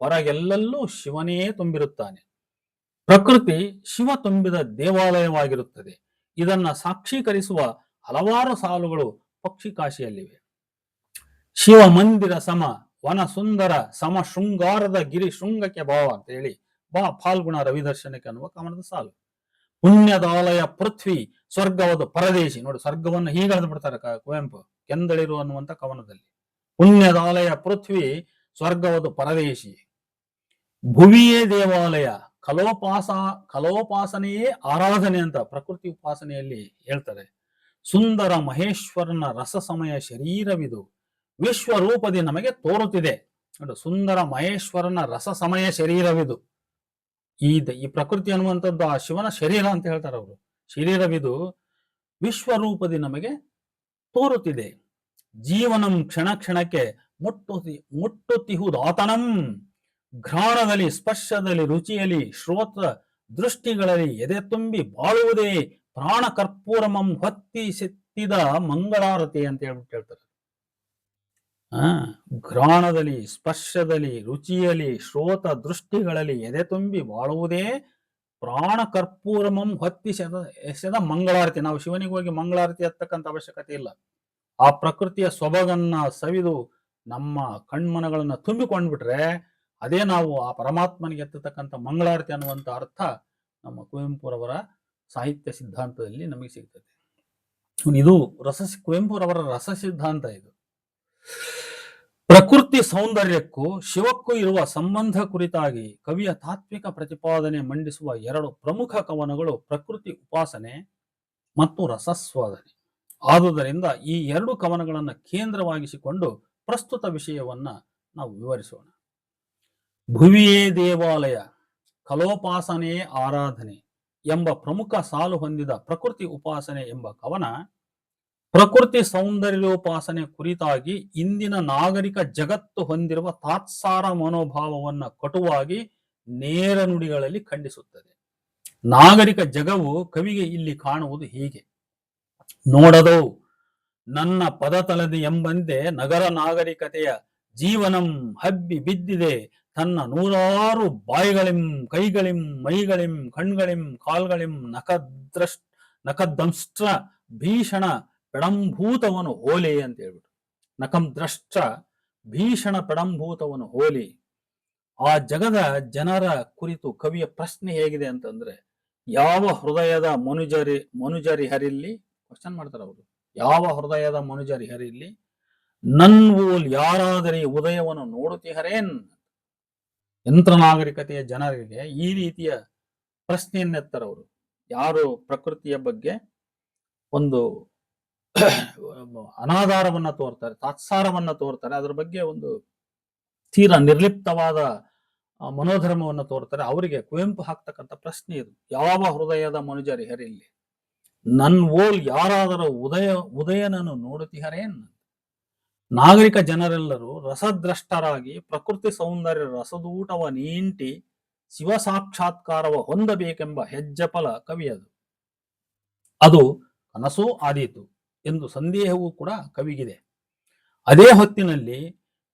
ಹೊರಗೆಲ್ಲಲ್ಲೂ ಶಿವನೇ ತುಂಬಿರುತ್ತಾನೆ. ಪ್ರಕೃತಿ ಶಿವ ತುಂಬಿದ ದೇವಾಲಯವಾಗಿರುತ್ತದೆ. ಇದನ್ನ ಸಾಕ್ಷೀಕರಿಸುವ ಹಲವಾರು ಸಾಲುಗಳು ಪಕ್ಷಿಕಾಶಿಯಲ್ಲಿವೆ. ಶಿವ ಮಂದಿರ ಸಮ ವನ ಸುಂದರ ಸಮ ಶೃಂಗಾರದ ಗಿರಿ ಶೃಂಗಕ್ಕೆ ಭಾವ ಅಂತ ಹೇಳಿ ಬಾ ಫಾಲ್ಗುಣ ರವಿದರ್ಶನಕ್ಕೆ ಅನ್ನುವ ಕವನದ ಸಾಲು. ಪುಣ್ಯದಾಲಯ ಪೃಥ್ವಿ ಸ್ವರ್ಗವದು ಪರದೇಶಿ. ನೋಡಿ, ಸ್ವರ್ಗವನ್ನು ಹೀಗೆ ಹೇಳಿದು ಬಿಡ್ತಾರೆ ಕುವೆಂಪು ಕೆಂದಳಿರು ಅನ್ನುವಂತ ಕವನದಲ್ಲಿ. ಪುಣ್ಯದಾಲಯ ಪೃಥ್ವಿ ಸ್ವರ್ಗವದು ಪರದೇಶಿ, ಭುವಿಯೇ ದೇವಾಲಯ, ಕಲೋಪಾಸನೆಯೇ ಆರಾಧನೆ ಅಂತ ಪ್ರಕೃತಿ ಉಪಾಸನೆಯಲ್ಲಿ ಹೇಳ್ತಾರೆ. ಸುಂದರ ಮಹೇಶ್ವರನ ರಸ ಸಮಯ ಶರೀರವಿದು ವಿಶ್ವರೂಪದಿ ನಮಗೆ ತೋರುತ್ತಿದೆ. ನೋಡಿ, ಸುಂದರ ಮಹೇಶ್ವರನ ರಸ ಸಮಯ ಶರೀರವಿದು. ಈ ಪ್ರಕೃತಿ ಅನ್ನುವಂಥದ್ದು ಆ ಶಿವನ ಶರೀರ ಅಂತ ಹೇಳ್ತಾರೆ ಅವರು. ಶರೀರವಿದು ವಿಶ್ವರೂಪದಿ ನಮಗೆ ತೋರುತ್ತಿದೆ. ಜೀವನಂ ಕ್ಷಣ ಕ್ಷಣಕ್ಕೆ ಮುಟ್ಟುತ್ತಿಹುದಾತನಂ. ಘ್ರಾಣದಲ್ಲಿ, ಸ್ಪರ್ಶದಲ್ಲಿ, ರುಚಿಯಲ್ಲಿ, ಶ್ರೋತ ದೃಷ್ಟಿಗಳಲ್ಲಿ ಎದೆ ತುಂಬಿ ಬಾಳುವುದೇ ಪ್ರಾಣ ಕರ್ಪೂರಮಂ ಹೊತ್ತಿಸಿತ್ತಿದ ಮಂಗಳಾರತಿ ಅಂತ ಹೇಳ್ಬಿಟ್ಟು ಹೇಳ್ತಾರೆ. ಘ್ರಾಣದಲ್ಲಿ, ಸ್ಪರ್ಶದಲ್ಲಿ, ರುಚಿಯಲ್ಲಿ, ಶ್ರೋತ ದೃಷ್ಟಿಗಳಲ್ಲಿ ಎದೆ ತುಂಬಿ ಬಾಳುವುದೇ ಪ್ರಾಣ ಕರ್ಪೂರಮಂ ಎಸೆದ ಮಂಗಳಾರತಿ. ನಾವು ಶಿವನಿಗೆ ಹೋಗಿ ಮಂಗಳಾರತಿ ಎತ್ತಕ್ಕಂಥ ಅವಶ್ಯಕತೆ ಇಲ್ಲ. ಆ ಪ್ರಕೃತಿಯ ಸೊಬಗನ್ನ ಸವಿದು ನಮ್ಮ ಕಣ್ಮನಗಳನ್ನ ತುಂಬಿಕೊಂಡ್ಬಿಟ್ರೆ ಅದೇ ನಾವು ಆ ಪರಮಾತ್ಮನಿಗೆ ಎತ್ತತಕ್ಕಂಥ ಮಂಗಳಾರತಿ ಅನ್ನುವಂಥ ಅರ್ಥ ನಮ್ಮ ಕುವೆಂಪುರವರ ಸಾಹಿತ್ಯ ಸಿದ್ಧಾಂತದಲ್ಲಿ ನಮಗೆ ಸಿಗ್ತದೆ. ಇದು ಕುವೆಂಪುರವರ ರಸ ಸಿದ್ಧಾಂತ. ಇದು ಪ್ರಕೃತಿ ಸೌಂದರ್ಯಕ್ಕೂ ಶಿವಕ್ಕೂ ಇರುವ ಸಂಬಂಧ ಕುರಿತಾಗಿ ಕವಿಯ ತಾತ್ವಿಕ ಪ್ರತಿಪಾದನೆ ಮಂಡಿಸುವ ಎರಡು ಪ್ರಮುಖ ಕವನಗಳು ಪ್ರಕೃತಿ ಉಪಾಸನೆ ಮತ್ತು ರಸಸ್ವಾದನೆ. ಆದುದರಿಂದ ಈ ಎರಡು ಕವನಗಳನ್ನು ಕೇಂದ್ರವಾಗಿಸಿಕೊಂಡು ಪ್ರಸ್ತುತ ವಿಷಯವನ್ನ ನಾವು ವಿವರಿಸೋಣ. ಭುವಿಯೇ ದೇವಾಲಯ, ಕಲೋಪಾಸನೆಯೇ ಆರಾಧನೆ ಎಂಬ ಪ್ರಮುಖ ಸಾಲು ಹೊಂದಿದ ಪ್ರಕೃತಿ ಉಪಾಸನೆ ಎಂಬ ಕವನ ಪ್ರಕೃತಿ ಸೌಂದರ್ಯೋಪಾಸನೆ ಕುರಿತಾಗಿ ಇಂದಿನ ನಾಗರಿಕ ಜಗತ್ತು ಹೊಂದಿರುವ ತಾತ್ಸಾರ ಮನೋಭಾವವನ್ನು ಕಟುವಾಗಿ ನೇರ ನುಡಿಗಳಲ್ಲಿ ಖಂಡಿಸುತ್ತದೆ. ನಾಗರಿಕ ಜಗವು ಕವಿಗೆ ಇಲ್ಲಿ ಕಾಣುವುದು ಹೀಗೆ: ನೋಡದೋ ನನ್ನ ಪದತಲದಿ ಎಂಬಂತೆ ನಗರ ನಾಗರಿಕತೆಯ ಜೀವನಂ ಹಬ್ಬಿ ಬಿದ್ದಿದೆ ತನ್ನ ನೂರಾರು ಬಾಯಿಗಳಿಂ, ಕೈಗಳಿಂ, ಮೈಗಳಿಂ, ಕಣ್ಗಳಿಂ, ಕಾಲ್ಗಳಿಂ ನಖದಂಷ್ಟ್ರ ಭೀಷಣ ಪೆಡಂಭೂತವನು ಹೋಲಿ ಅಂತ ಹೇಳ್ಬಿಟ್ಟು, ನಖಂದ್ರಷ್ಟ ಭೀಷಣ ಪೆಡಂಭೂತವನು ಹೋಲಿ. ಆ ಜಗದ ಜನರ ಕುರಿತು ಕವಿಯ ಪ್ರಶ್ನೆ ಹೇಗಿದೆ ಅಂತಂದ್ರೆ, ಯಾವ ಹೃದಯದ ಮನುಜರಿಹರಿಲ್ಲಿ ಕ್ವಶನ್ ಮಾಡ್ತಾರೆ ಅವರು, ಯಾವ ಹೃದಯದ ಮನುಜರಿಹರಿಲ್ಲಿ ನನ್ವೋಲ್ ಯಾರಾದರೆ ಉದಯವನ್ನು ನೋಡುತ್ತಿಹರೇನ್. ಯಂತ್ರ ನಾಗರಿಕತೆಯ ಜನರಿಗೆ ಈ ರೀತಿಯ ಪ್ರಶ್ನೆಯನ್ನೆತ್ತಾರೆ ಅವರು. ಯಾರು ಪ್ರಕೃತಿಯ ಬಗ್ಗೆ ಒಂದು ಅನಾಧಾರವನ್ನ ತೋರ್ತಾರೆ, ತಾತ್ಸಾರವನ್ನ ತೋರ್ತಾರೆ, ಅದ್ರ ಬಗ್ಗೆ ಒಂದು ತೀರಾ ನಿರ್ಲಿಪ್ತವಾದ ಮನೋಧರ್ಮವನ್ನು ತೋರ್ತಾರೆ, ಅವರಿಗೆ ಕುವೆಂಪು ಹಾಕ್ತಕ್ಕಂಥ ಪ್ರಶ್ನೆ ಇದು: ಯಾವ ಹೃದಯದ ಮನುಜರಿಹರಿಲ್ಲಿ ನನ್ ಓಲ್ ಯಾರಾದರೂ ಉದಯನನ್ನು ನೋಡುತ್ತಿಹರೇನ್. ನಾಗರಿಕ ಜನರೆಲ್ಲರೂ ರಸದ್ರಷ್ಟರಾಗಿ ಪ್ರಕೃತಿ ಸೌಂದರ್ಯ ರಸದೂಟವ ನೀಂಟಿ ಶಿವ ಸಾಕ್ಷಾತ್ಕಾರವ ಹೊಂದಬೇಕೆಂಬ ಹೆಜ್ಜಪಲ ಕವಿಯದು. ಅದು ಕನಸೂ ಆದೀತು ಎಂದು ಸಂದೇಹವೂ ಕೂಡ ಕವಿಗಿದೆ. ಅದೇ ಹೊತ್ತಿನಲ್ಲಿ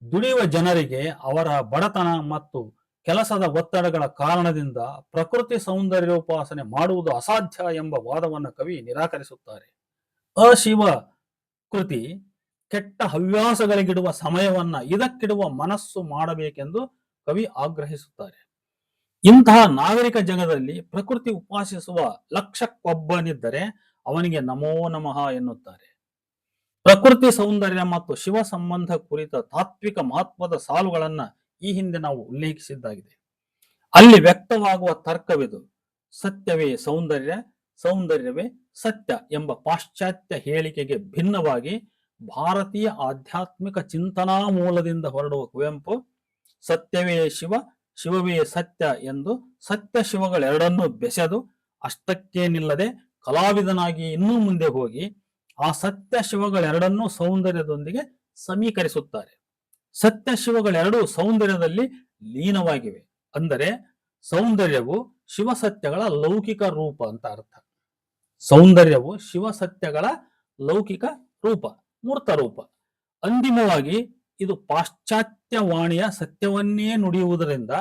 ದುಡಿಯುವ ಜನರಿಗೆ ಅವರ ಬಡತನ ಮತ್ತು ಕೆಲಸದ ಒತ್ತಡಗಳ ಕಾರಣದಿಂದ ಪ್ರಕೃತಿ ಸೌಂದರ್ಯೋಪಾಸನೆ ಮಾಡುವುದು ಅಸಾಧ್ಯ ಎಂಬ ವಾದವನ್ನು ಕವಿ ನಿರಾಕರಿಸುತ್ತಾರೆ. ಅಶಿವ ಕೃತಿ ಕೆಟ್ಟ ಹವ್ಯಾಸಗಳಿಗಿಡುವ ಸಮಯವನ್ನ ಇದಕ್ಕಿಡುವ ಮನಸ್ಸು ಮಾಡಬೇಕೆಂದು ಕವಿ ಆಗ್ರಹಿಸುತ್ತಾರೆ. ಇಂತಹ ನಾಗರಿಕ ಜಗದಲ್ಲಿ ಪ್ರಕೃತಿ ಉಪಾಸಿಸುವ ಲಕ್ಷಕ್ಕೊಬ್ಬನಿದ್ದರೆ ಅವನಿಗೆ ನಮೋ ನಮಃ ಎನ್ನುತ್ತಾರೆ. ಪ್ರಕೃತಿ ಸೌಂದರ್ಯ ಮತ್ತು ಶಿವ ಸಂಬಂಧ ಕುರಿತ ತಾತ್ವಿಕ ಮಹತ್ವದ ಸಾಲುಗಳನ್ನ ಈ ಹಿಂದೆ ನಾವು ಉಲ್ಲೇಖಿಸಿದ್ದಾಗಿದೆ. ಅಲ್ಲಿ ವ್ಯಕ್ತವಾಗುವ ತರ್ಕವಿದು: ಸತ್ಯವೇ ಸೌಂದರ್ಯ, ಸೌಂದರ್ಯವೇ ಸತ್ಯ ಎಂಬ ಪಾಶ್ಚಾತ್ಯ ಹೇಳಿಕೆಗೆ ಭಿನ್ನವಾಗಿ ಭಾರತೀಯ ಆಧ್ಯಾತ್ಮಿಕ ಚಿಂತನಾ ಮೂಲದಿಂದ ಹೊರಡುವ ಕುವೆಂಪು ಸತ್ಯವೇ ಶಿವ, ಶಿವವೇ ಸತ್ಯ ಎಂದು ಸತ್ಯ ಶಿವಗಳೆರಡನ್ನೂ ಬೆಸೆದು ಅಷ್ಟಕ್ಕೇ ನಿಲ್ಲದೆ ಕಲಾವಿದನಾಗಿ ಇನ್ನೂ ಮುಂದೆ ಹೋಗಿ ಆ ಸತ್ಯ ಶಿವಗಳೆರಡನ್ನೂ ಸೌಂದರ್ಯದೊಂದಿಗೆ ಸಮೀಕರಿಸುತ್ತಾರೆ. ಸತ್ಯ ಶಿವಗಳೆರಡೂ ಸೌಂದರ್ಯದಲ್ಲಿ ಲೀನವಾಗಿವೆ. ಅಂದರೆ ಸೌಂದರ್ಯವು ಶಿವಸತ್ಯಗಳ ಲೌಕಿಕ ರೂಪ ಅಂತ ಅರ್ಥ. ಸೌಂದರ್ಯವು ಶಿವಸತ್ಯಗಳ ಲೌಕಿಕ ರೂಪ, ಮೂರ್ತ ರೂಪ. ಅಂತಿಮವಾಗಿ ಇದು ಪಾಶ್ಚಾತ್ಯ ವಾಣಿಯ ಸತ್ಯವನ್ನೇ ನುಡಿಯುವುದರಿಂದ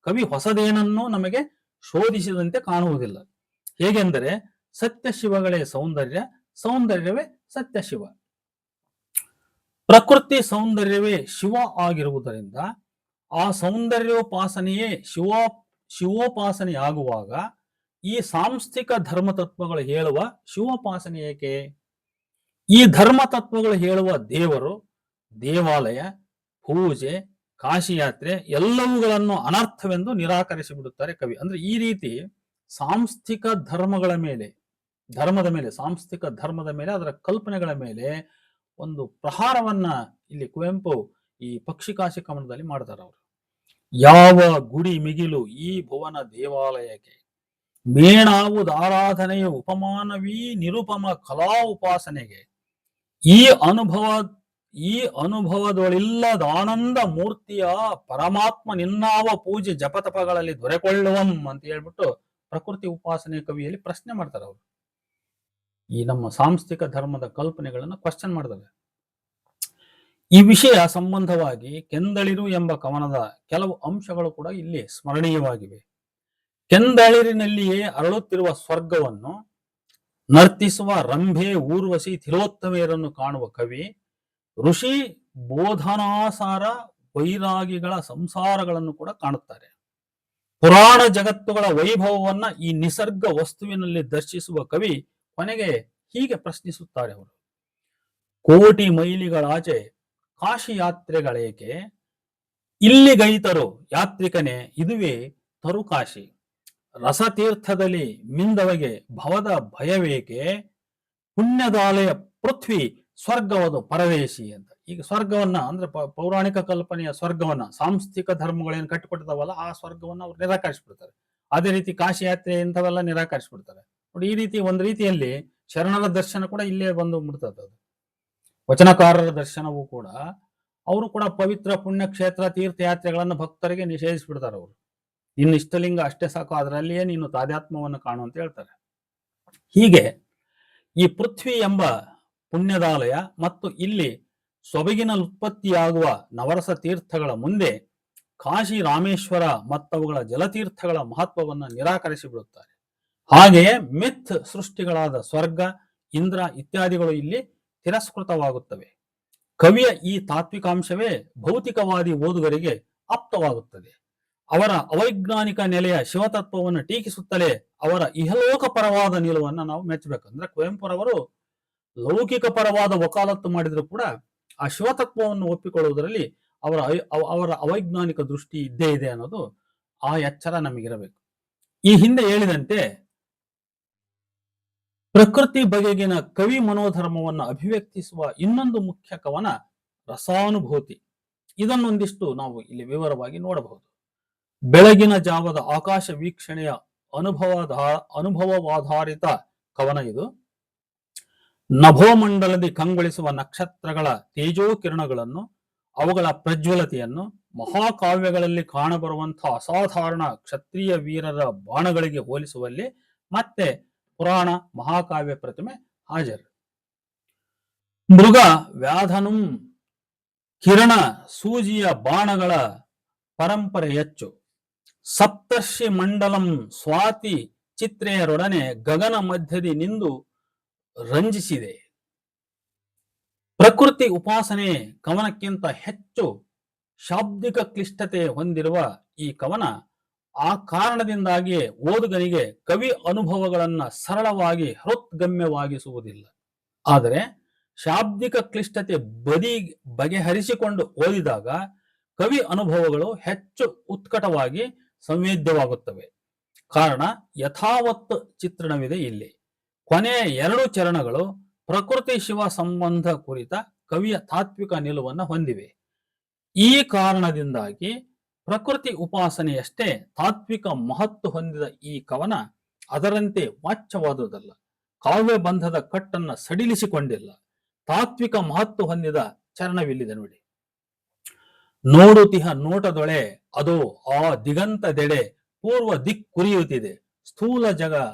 ಕವಿ ಹೊಸದೇನನ್ನೂ ನಮಗೆ ಶೋಧಿಸಿದಂತೆ ಕಾಣುವುದಿಲ್ಲ. ಹೇಗೆಂದರೆ ಸತ್ಯ ಶಿವಗಳೇ ಸೌಂದರ್ಯ, ಸೌಂದರ್ಯವೇ ಸತ್ಯ ಶಿವ. ಪ್ರಕೃತಿ ಸೌಂದರ್ಯವೇ ಶಿವ ಆಗಿರುವುದರಿಂದ ಆ ಸೌಂದರ್ಯೋಪಾಸನೆಯೇ ಶಿವೋಪಾಸನೆಯಾಗುವಾಗ ಈ ಸಾಂಸ್ಥಿಕ ಧರ್ಮ ತತ್ವಗಳು ಹೇಳುವ ಶಿವೋಪಾಸನೆ ಏಕೆ? ಈ ಧರ್ಮ ತತ್ವಗಳು ಹೇಳುವ ದೇವರು, ದೇವಾಲಯ, ಪೂಜೆ, ಕಾಶಿಯಾತ್ರೆ ಎಲ್ಲವುಗಳನ್ನು ಅನರ್ಥವೆಂದು ನಿರಾಕರಿಸಿ ಬಿಡುತ್ತಾರೆ ಕವಿ. ಅಂದ್ರೆ ಈ ರೀತಿ ಸಾಂಸ್ಥಿಕ ಧರ್ಮದ ಮೇಲೆ, ಸಾಂಸ್ಥಿಕ ಧರ್ಮದ ಮೇಲೆ, ಅದರ ಕಲ್ಪನೆಗಳ ಮೇಲೆ ಒಂದು ಪ್ರಹಾರವನ್ನ ಇಲ್ಲಿ ಕುವೆಂಪು ಈ ಪಕ್ಷಿಕಾಶಿ ಕವನದಲ್ಲಿ ಮಾಡ್ತಾರೆ ಅವರು. ಯಾವ ಗುಡಿ ಮಿಗಿಲು ಈ ಭುವನ ದೇವಾಲಯಕ್ಕೆ, ಮೇಣಾವುದಾರಾಧನೆಯ ಉಪಮಾನವೀ ನಿರುಪಮ ಕಲಾ ಉಪಾಸನೆಗೆ, ಈ ಈ ಅನುಭವದೊಳಿಲ್ಲದ ಆನಂದ ಮೂರ್ತಿಯ ಪರಮಾತ್ಮ ನಿನ್ನಾವ ಪೂಜೆ ಜಪತಪಗಳಲ್ಲಿ ದೊರೆಕೊಳ್ಳುವಂ ಅಂತ ಹೇಳ್ಬಿಟ್ಟು ಪ್ರಕೃತಿ ಉಪಾಸನೆ ಕವಿಯಲ್ಲಿ ಪ್ರಶ್ನೆ ಮಾಡ್ತಾರೆ ಅವರು. ಈ ನಮ್ಮ ಸಾಂಸ್ಥಿಕ ಧರ್ಮದ ಕಲ್ಪನೆಗಳನ್ನ ಕ್ವಶನ್ ಮಾಡ್ತಾರೆ. ಈ ವಿಷಯ ಸಂಬಂಧವಾಗಿ ಕೆಂದಳಿರು ಎಂಬ ಕವನದ ಕೆಲವು ಅಂಶಗಳು ಕೂಡ ಇಲ್ಲಿ ಸ್ಮರಣೀಯವಾಗಿವೆ. ಕೆಂದಳಿರಿನಲ್ಲಿಯೇ ಅರಳುತ್ತಿರುವ ಸ್ವರ್ಗವನ್ನು ನರ್ತಿಸುವ ರಂಭೆ, ಊರ್ವಶಿ, ತಿಲೋತ್ತಮೆಯರನ್ನು ಕಾಣುವ ಕವಿ ಋಷಿ, ಬೋಧನಾಸಾರ, ವೈರಾಗಿಗಳ ಸಂಸಾರಗಳನ್ನು ಕೂಡ ಕಾಣುತ್ತಾರೆ. ಪುರಾಣ ಜಗತ್ತುಗಳ ವೈಭವವನ್ನ ಈ ನಿಸರ್ಗ ವಸ್ತುವಿನಲ್ಲಿ ದರ್ಶಿಸುವ ಕವಿ ಕೊನೆಗೆ ಹೀಗೆ ಪ್ರಶ್ನಿಸುತ್ತಾರೆ ಅವರು: ಕೋಟಿ ಮೈಲಿಗಳಾಚೆ ಕಾಶಿ ಯಾತ್ರೆಗಳೇಕೆ, ಇಲ್ಲಿಗೈತರು ಯಾತ್ರಿಕನೇ ಇದುವೇ ತರುಕಾಶಿ, ರಸತೀರ್ಥದಲ್ಲಿ ಮಿಂದವಗೆ ಭವದ ಭಯವೇಕೆ, ಪುಣ್ಯದಾಲಯ ಪೃಥ್ವಿ ಸ್ವರ್ಗವದು ಪರವೇಶಿ ಅಂತ. ಈಗ ಸ್ವರ್ಗವನ್ನ ಅಂದ್ರೆ ಪೌರಾಣಿಕ ಕಲ್ಪನೆಯ ಸ್ವರ್ಗವನ್ನ, ಸಾಂಸ್ಥಿಕ ಧರ್ಮಗಳೇನು ಕಟ್ಟಿಕೊಟ್ಟಿದಾವಲ್ಲ ಆ ಸ್ವರ್ಗವನ್ನ ಅವ್ರು ನಿರಾಕರಿಸ್ಬಿಡ್ತಾರೆ. ಅದೇ ರೀತಿ ಕಾಶಿ ಯಾತ್ರೆ ಇಂಥವೆಲ್ಲ ನಿರಾಕರಿಸ್ಬಿಡ್ತಾರೆ. ನೋಡಿ, ಈ ರೀತಿ ಒಂದು ರೀತಿಯಲ್ಲಿ ಶರಣರ ದರ್ಶನ ಕೂಡ ಇಲ್ಲೇ ಬಂದು ಬಿಡ್ತದೆ. ವಚನಕಾರರ ದರ್ಶನವೂ ಕೂಡ ಅವರು ಕೂಡ ಪವಿತ್ರ ಪುಣ್ಯಕ್ಷೇತ್ರ ತೀರ್ಥಯಾತ್ರೆಗಳನ್ನು ಭಕ್ತರಿಗೆ ನಿಷೇಧಿಸ್ಬಿಡ್ತಾರೆ. ಅವರು ಇನ್ನು ಇಷ್ಟಲಿಂಗ ಅಷ್ಟೇ ಸಾಕು, ಅದರಲ್ಲಿಯೇ ನೀನು ತಾದಾತ್ಮವನ್ನು ಕಾಣು ಅಂತ ಹೇಳ್ತಾರೆ. ಹೀಗೆ ಈ ಪೃಥ್ವಿ ಎಂಬ ಪುಣ್ಯದಾಲಯ ಮತ್ತು ಇಲ್ಲಿ ಸೊಬಗಿನ ಉತ್ಪತ್ತಿಯಾಗುವ ನವರಸ ತೀರ್ಥಗಳ ಮುಂದೆ ಕಾಶಿ, ರಾಮೇಶ್ವರ ಮತ್ತವುಗಳ ಜಲತೀರ್ಥಗಳ ಮಹತ್ವವನ್ನು ನಿರಾಕರಿಸಿ ಬಿಡುತ್ತಾರೆ. ಹಾಗೆಯೇ ಮಿಥ್ ಸೃಷ್ಟಿಗಳಾದ ಸ್ವರ್ಗ, ಇಂದ್ರ ಇತ್ಯಾದಿಗಳು ಇಲ್ಲಿ ತಿರಸ್ಕೃತವಾಗುತ್ತವೆ. ಕವಿಯ ಈ ತಾತ್ವಿಕಾಂಶವೇ ಭೌತಿಕವಾದಿ ಓದುಗರಿಗೆ ಆಪ್ತವಾಗುತ್ತದೆ. ಅವರ ಅವೈಜ್ಞಾನಿಕ ನೆಲೆಯ ಶಿವತತ್ವವನ್ನು ಟೀಕಿಸುತ್ತಲೇ ಅವರ ಇಹಲೋಕ ಪರವಾದ ನಿಲುವನ್ನು ನಾವು ಮೆಚ್ಚಬೇಕಂದ್ರೆ, ಕುವೆಂಪುರವರು ಲೌಕಿಕ ಪರವಾದ ವಕಾಲತ್ತು ಮಾಡಿದ್ರು ಕೂಡ ಆ ಶಿವತತ್ವವನ್ನು ಒಪ್ಪಿಕೊಳ್ಳುವುದರಲ್ಲಿ ಅವರ ಅವೈಜ್ಞಾನಿಕ ದೃಷ್ಟಿ ಇದ್ದೇ ಇದೆ ಅನ್ನೋದು ಆ ಎಚ್ಚರ ನಮಗಿರಬೇಕು. ಈ ಹಿಂದೆ ಹೇಳಿದಂತೆ ಪ್ರಕೃತಿ ಬಗೆಗಿನ ಕವಿ ಮನೋಧರ್ಮವನ್ನು ಅಭಿವ್ಯಕ್ತಿಸುವ ಇನ್ನೊಂದು ಮುಖ್ಯ ಕವನ ರಸಾನುಭೂತಿ. ಇದನ್ನೊಂದಿಷ್ಟು ನಾವು ಇಲ್ಲಿ ವಿವರವಾಗಿ ನೋಡಬಹುದು. ಬೆಳಗಿನ ಜಾವದ ಆಕಾಶ ವೀಕ್ಷಣೆಯ ಅನುಭವವಾಧಾರಿತ ಕವನ ಇದು. ನಭೋಮಂಡಲದಿ ಕಂಗೊಳಿಸುವ ನಕ್ಷತ್ರಗಳ ತೇಜೋ ಕಿರಣಗಳನ್ನು, ಅವುಗಳ ಪ್ರಜ್ವಲತೆಯನ್ನು, ಮಹಾಕಾವ್ಯಗಳಲ್ಲಿ ಕಾಣಬರುವಂತಹ ಅಸಾಧಾರಣ ಕ್ಷತ್ರಿಯ ವೀರರ ಬಾಣಗಳಿಗೆ ಹೋಲಿಸುವಲ್ಲಿ ಮತ್ತೆ ಪುರಾಣ ಮಹಾಕಾವ್ಯ ಪ್ರತಿಮೆ ಹಾಜರು. ಮೃಗ ವ್ಯಾಧನುಂ ಕಿರಣ ಸೂಜಿಯ ಬಾಣಗಳ ಪರಂಪರೆ ಹೆಚ್ಚು. ಸಪ್ತರ್ಷಿ ಮಂಡಲಂ ಸ್ವಾತಿ ಚಿತ್ರೆಯರೊಡನೆ ಗಗನ ಮಧ್ಯದಿ ನಿಂದು ರಂಜಿಸಿದೆ. ಪ್ರಕೃತಿ ಉಪಾಸನೆ ಕವನಕ್ಕಿಂತ ಹೆಚ್ಚು ಶಾಬ್ದಿಕ ಕ್ಲಿಷ್ಟತೆ ಹೊಂದಿರುವ ಈ ಕವನ ಆ ಕಾರಣದಿಂದಾಗಿ ಓದುಗನಿಗೆ ಕವಿ ಅನುಭವಗಳನ್ನ ಸರಳವಾಗಿ ಹೃತ್ಗಮ್ಯವಾಗಿಸುವುದಿಲ್ಲ. ಆದರೆ ಶಾಬ್ದಿಕ ಕ್ಲಿಷ್ಟತೆ ಬಗೆಹರಿಸಿಕೊಂಡು ಓದಿದಾಗ ಕವಿ ಅನುಭವಗಳು ಹೆಚ್ಚು ಉತ್ಕಟವಾಗಿ ಸಂವೇದ್ಯವಾಗುತ್ತವೆ. ಕಾರಣ ಯಥಾವತ್ ಚಿತ್ರಣವಿದೆ ಇಲ್ಲಿ. ಕೊನೆಯ 2 ಚರಣಗಳು ಪ್ರಕೃತಿ ಶಿವ ಸಂಬಂಧ ಕುರಿತ ಕವಿಯ ತಾತ್ವಿಕ ನಿಲುವನ್ನು ಹೊಂದಿವೆ. ಈ ಕಾರಣದಿಂದಾಗಿ ಪ್ರಕೃತಿ ಉಪಾಸನೆಯಷ್ಟೇ ತಾತ್ವಿಕ ಮಹತ್ವ ಹೊಂದಿದ ಈ ಕವನ ಅದರಂತೆ ವಾಚ್ಯವಾದುದಲ್ಲ. ಕಾವ್ಯ ಬಂಧದ ಕಟ್ಟನ್ನ ಸಡಿಲಿಸಿಕೊಂಡಿಲ್ಲ. ತಾತ್ವಿಕ ಮಹತ್ವ ಹೊಂದಿದ ಚರಣವಿಲ್ಲಿದೆ ನೋಡಿ. ನೋಡುತಿಹ ನೋಟದೊಳೆ ಅದೋ ಆ ದಿಗಂತದೆಡೆ ಪೂರ್ವ ದಿಕ್ಕುರಿಯುತ್ತಿದೆ. ಸ್ಥೂಲ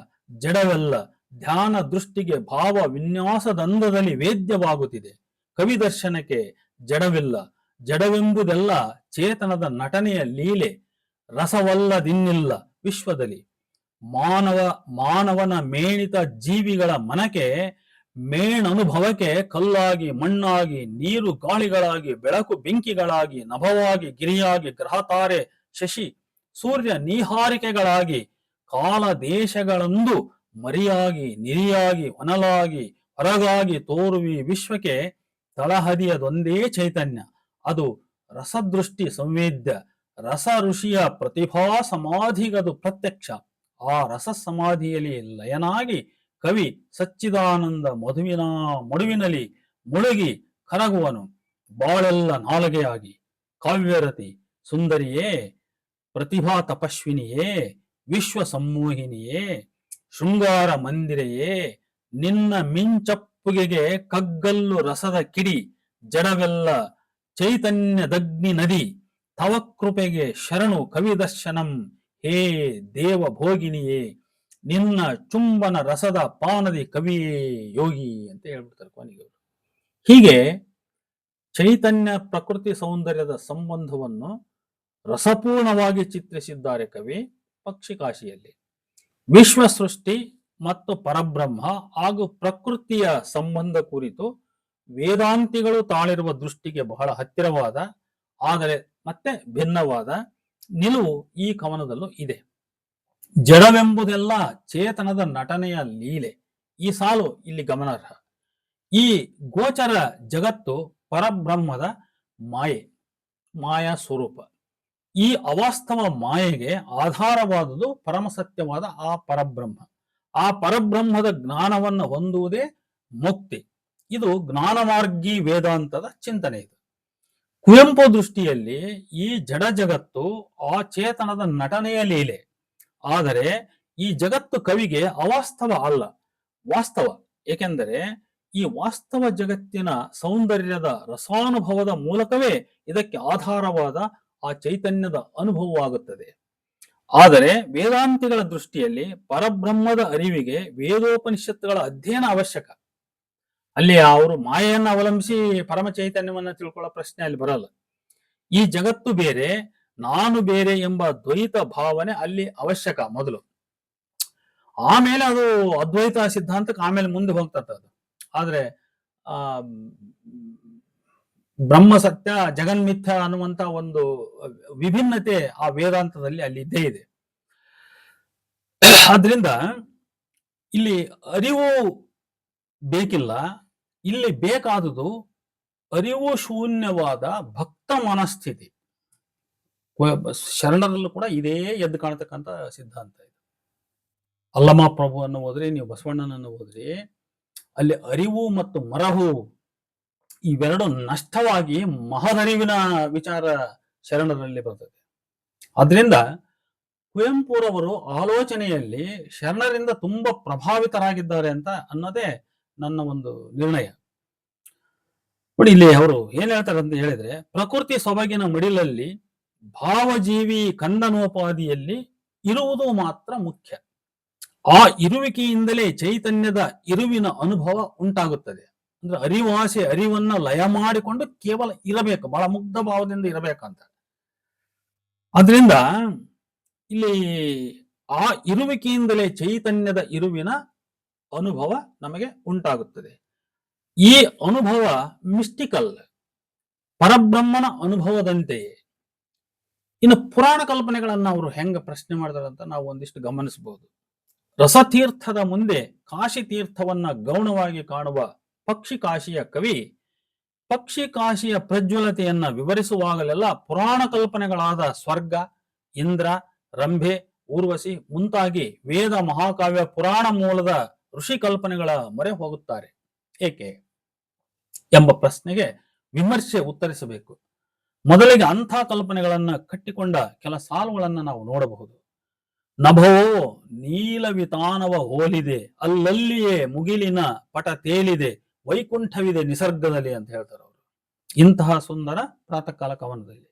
ಜಡವೆಲ್ಲ ಧ್ಯಾನ ದೃಷ್ಟಿಗೆ ಭಾವ ವಿನ್ಯಾಸದಂದದಲ್ಲಿ ವೇದ್ಯವಾಗುತ್ತಿದೆ. ಕವಿ ದರ್ಶನಕ್ಕೆ ಜಡವಿಲ್ಲ, ಜಡವೆಂಬುದೆಲ್ಲ ಚೇತನದ ನಟನೆಯ ಲೀಲೆ. ರಸವಲ್ಲದಿನ್ನಿಲ್ಲ ವಿಶ್ವದಲ್ಲಿ. ಮಾನವನ ಮೇಣಿತ ಜೀವಿಗಳ ಮನಕ್ಕೆ ಮೇಣನುಭವಕ್ಕೆ ಕಲ್ಲಾಗಿ, ಮಣ್ಣಾಗಿ, ನೀರು ಗಾಳಿಗಳಾಗಿ, ಬೆಳಕು ಬೆಂಕಿಗಳಾಗಿ, ನಭವಾಗಿ, ಗಿರಿಯಾಗಿ, ಗ್ರಹತಾರೆ, ಶಶಿ ಸೂರ್ಯ ನೀಹಾರಿಕೆಗಳಾಗಿ, ಕಾಲ ದೇಶಗಳಂದು ಮರಿಯಾಗಿ, ನಿರಿಯಾಗಿ, ಹೊನಲಾಗಿ, ಹೊರಗಾಗಿ ತೋರುವಿ ವಿಶ್ವಕ್ಕೆ ತಳಹದಿಯದೊಂದೇ ಚೈತನ್ಯ. ಅದು ರಸದೃಷ್ಟಿ ಸಂವೇದ್ಯ. ರಸ ಋಷಿಯ ಪ್ರತಿಭಾ ಸಮಾಧಿಗದು ಪ್ರತ್ಯಕ್ಷ. ಆ ರಸ ಸಮಾಧಿಯಲ್ಲಿ ಲಯನಾಗಿ ಕವಿ ಸಚ್ಚಿದಾನಂದ ಮಡುವಿನಲ್ಲಿ ಮುಳುಗಿ ಕರಗುವನು. ಬಾಳೆಲ್ಲ ನಾಲಗೆಯಾಗಿ. ಕಾವ್ಯರತಿ ಸುಂದರಿಯೇ, ಪ್ರತಿಭಾ ತಪಸ್ವಿನಿಯೇ, ವಿಶ್ವ ಸಂಮೋಹಿನಿಯೇ, ಶೃಂಗಾರ ಮಂದಿರೆಯೇ, ನಿನ್ನ ಮಿಂಚಪ್ಪುಗೆಗೆ ಕಗ್ಗಲ್ಲು ರಸದ ಕಿಡಿ ಜಡವೆಲ್ಲ ಚೈತನ್ಯದಗ್ನಿ ನದಿ ತವ ಕೃಪೆಗೆ ಶರಣು ಕವಿದರ್ಶನಂ. ಹೇ ದೇವ ಭೋಗಿನಿಯೇ, ನಿನ್ನ ಚುಂಬನ ರಸದ ಪಾನದಿ ಕವಿಯೇ ಯೋಗಿ ಅಂತ ಹೇಳ್ಬಿಡ್ತಾರೆ ಕೊನೆಗೆ. ಹೀಗೆ ಚೈತನ್ಯ ಪ್ರಕೃತಿ ಸೌಂದರ್ಯದ ಸಂಬಂಧವನ್ನು ರಸಪೂರ್ಣವಾಗಿ ಚಿತ್ರಿಸಿದ್ದಾರೆ ಕವಿ ಪಕ್ಷಿಕಾಶಿಯಲ್ಲಿ. ವಿಶ್ವ ಸೃಷ್ಟಿ ಮತ್ತು ಪರಬ್ರಹ್ಮ ಹಾಗೂ ಪ್ರಕೃತಿಯ ಸಂಬಂಧ ಕುರಿತು ವೇದಾಂತಿಗಳು ತಾಳಿರುವ ದೃಷ್ಟಿಗೆ ಬಹಳ ಹತ್ತಿರವಾದ ಆದರೆ ಮತ್ತೆ ಭಿನ್ನವಾದ ನಿಲುವು ಈ ಕವನದಲ್ಲೂ ಇದೆ. ಜಡವೆಂಬುದೆಲ್ಲ ಚೇತನದ ನಟನೆಯ ಲೀಲೆ. ಈ ಸಾಲು ಇಲ್ಲಿ ಗಮನಾರ್ಹ. ಈ ಗೋಚರ ಜಗತ್ತು ಪರಬ್ರಹ್ಮದ ಮಾಯಾ ಸ್ವರೂಪ. ಈ ಅವಾಸ್ತವ ಮಾಯೆಗೆ ಆಧಾರವಾದುದು ಪರಮಸತ್ಯವಾದ ಆ ಪರಬ್ರಹ್ಮ. ಆ ಪರಬ್ರಹ್ಮದ ಜ್ಞಾನವನ್ನು ಹೊಂದುವುದೇ ಮುಕ್ತಿ. ಇದು ಜ್ಞಾನಮಾರ್ಗಿ ವೇದಾಂತದ ಚಿಂತನೆ. ಇದು ಕುವೆಂಪು ದೃಷ್ಟಿಯಲ್ಲಿ ಈ ಜಡ ಜಗತ್ತು ಆ ಚೇತನದ ನಟನೆಯ ಲೀಲೆ. ಆದರೆ ಈ ಜಗತ್ತು ಕವಿಗೆ ಅವಾಸ್ತವ ಅಲ್ಲ, ವಾಸ್ತವ. ಏಕೆಂದರೆ ಈ ವಾಸ್ತವ ಜಗತ್ತಿನ ಸೌಂದರ್ಯದ ರಸಾನುಭವದ ಮೂಲಕವೇ ಇದಕ್ಕೆ ಆಧಾರವಾದ ಆ ಚೈತನ್ಯದ ಅನುಭವವಾಗುತ್ತದೆ. ಆದರೆ ವೇದಾಂತಿಗಳ ದೃಷ್ಟಿಯಲ್ಲಿ ಪರಬ್ರಹ್ಮದ ಅರಿವಿಗೆ ವೇದೋಪನಿಷತ್ತುಗಳ ಅಧ್ಯಯನ ಅವಶ್ಯಕ. ಅಲ್ಲಿ ಅವರು ಮಾಯೆಯನ್ನು ಅವಲಂಬಿಸಿ ಪರಮ ಚೈತನ್ಯವನ್ನ ತಿಳ್ಕೊಳ್ಳೋ ಪ್ರಶ್ನೆ ಅಲ್ಲಿ ಬರಲ್ಲ. ಈ ಜಗತ್ತು ಬೇರೆ, ನಾನು ಬೇರೆ ಎಂಬ ದ್ವೈತ ಭಾವನೆ ಅಲ್ಲಿ ಅವಶ್ಯಕ ಮೊದಲು. ಆಮೇಲೆ ಅದು ಅದ್ವೈತ ಸಿದ್ಧಾಂತಕ್ಕೆ ಆಮೇಲೆ ಮುಂದೆ ಹೋಗ್ತದೆ ಅದು. ಆದ್ರೆ ಬ್ರಹ್ಮ ಸತ್ಯ ಜಗನ್ಮಿಥ್ಯ ಅನ್ನುವಂತ ಒಂದು ವಿಭಿನ್ನತೆ ಆ ವೇದಾಂತದಲ್ಲಿ ಅಲ್ಲಿ ಇದ್ದೇ ಇದೆ. ಆದ್ರಿಂದ ಇಲ್ಲಿ ಅರಿವು ಬೇಕಿಲ್ಲ, ಇಲ್ಲಿ ಬೇಕಾದುದು ಅರಿವು ಶೂನ್ಯವಾದ ಭಕ್ತ ಮನಸ್ಥಿತಿ. ಶರಣರಲ್ಲೂ ಕೂಡ ಇದೇ ಎದ್ದು ಕಾಣತಕ್ಕಂಥ ಸಿದ್ಧಾಂತ ಇದೆ. ಅಲ್ಲಮ ಪ್ರಭುವನ್ನು ಓದ್ರಿ, ನೀವು ಬಸವಣ್ಣನನ್ನು ಓದ್ರಿ, ಅಲ್ಲಿ ಅರಿವು ಮತ್ತು ಮರಹು ಇವೆರಡು ನಷ್ಟವಾಗಿ ಮಹದರಿವಿನ ವಿಚಾರ ಶರಣರಲ್ಲಿ ಬರ್ತದೆ. ಆದ್ರಿಂದ ಕುವೆಂಪುರವರು ಆಲೋಚನೆಯಲ್ಲಿ ಶರಣರಿಂದ ತುಂಬಾ ಪ್ರಭಾವಿತರಾಗಿದ್ದಾರೆ ಅಂತ ಅನ್ನೋದೇ ನನ್ನ ಒಂದು ನಿರ್ಣಯ. ನೋಡಿ, ಇಲ್ಲಿ ಅವರು ಏನ್ ಹೇಳ್ತಾರೆ ಅಂತ ಹೇಳಿದ್ರೆ, ಪ್ರಕೃತಿ ಸೊಬಗಿನ ಮಡಿಲಲ್ಲಿ ಭಾವಜೀವಿ ಕಂದನೋಪಾದಿಯಲ್ಲಿ ಇರುವುದು ಮಾತ್ರ ಮುಖ್ಯ. ಆ ಇರುವಿಕೆಯಿಂದಲೇ ಚೈತನ್ಯದ ಇರುವಿನ ಅನುಭವ ಉಂಟಾಗುತ್ತದೆ. ಅಂದ್ರೆ ಅರಿವಾಸೆ ಅರಿವನ್ನ ಲಯ ಮಾಡಿಕೊಂಡು ಕೇವಲ ಇರಬೇಕು, ಬಹಳ ಮುಗ್ಧ ಭಾವದಿಂದ ಇರಬೇಕಂತ. ಆದ್ರಿಂದ ಇಲ್ಲಿ ಆ ಇರುವಿಕೆಯಿಂದಲೇ ಚೈತನ್ಯದ ಇರುವಿನ ಅನುಭವ ನಮಗೆ ಉಂಟಾಗುತ್ತದೆ. ಈ ಅನುಭವ ಮಿಸ್ಟಿಕಲ್, ಪರಬ್ರಹ್ಮನ ಅನುಭವದಂತೆಯೇ. ಇನ್ನು ಪುರಾಣ ಕಲ್ಪನೆಗಳನ್ನ ಅವರು ಹೆಂಗ ಪ್ರಶ್ನೆ ಮಾಡ್ತಾರೆ ಅಂತ ನಾವು ಒಂದಿಷ್ಟು ಗಮನಿಸಬಹುದು. ರಸತೀರ್ಥದ ಮುಂದೆ ಕಾಶಿ ತೀರ್ಥವನ್ನ ಗೌಣವಾಗಿ ಕಾಣುವ ಪಕ್ಷಿ ಕಾಶಿಯ ಕವಿ ಪಕ್ಷಿ ಕಾಶಿಯ ಪ್ರಜ್ವಲತೆಯನ್ನ ವಿವರಿಸುವಾಗಲೆಲ್ಲ ಪುರಾಣ ಕಲ್ಪನೆಗಳಾದ ಸ್ವರ್ಗ, ಇಂದ್ರ, ರಂಭೆ, ಊರ್ವಶಿ ಮುಂತಾಗಿ ವೇದ ಮಹಾಕಾವ್ಯ ಪುರಾಣ ಮೂಲದ ಋಷಿ ಕಲ್ಪನೆಗಳ ಮೊರೆ ಹೋಗುತ್ತಾರೆ. ಏಕೆ ಎಂಬ ಪ್ರಶ್ನೆಗೆ ವಿಮರ್ಶೆ ಉತ್ತರಿಸಬೇಕು. ಮೊದಲಿಗೆ ಅಂಥ ಕಲ್ಪನೆಗಳನ್ನ ಕಟ್ಟಿಕೊಂಡ ಕೆಲ ಸಾಲುಗಳನ್ನ ನಾವು ನೋಡಬಹುದು. ನಭವೋ ನೀಲವಿತಾನವ ಹೋಲಿದೆ, ಅಲ್ಲಲ್ಲಿಯೇ ಮುಗಿಲಿನ ಪಟ ತೇಲಿದೆ, ವೈಕುಂಠವಿದೆ ನಿಸರ್ಗದಲ್ಲಿ ಅಂತ ಹೇಳ್ತಾರೆ ಅವರು. ಇಂತಹ ಸುಂದರ ಪ್ರಾತಃ ಕಾಲ ಕವನದಲ್ಲಿ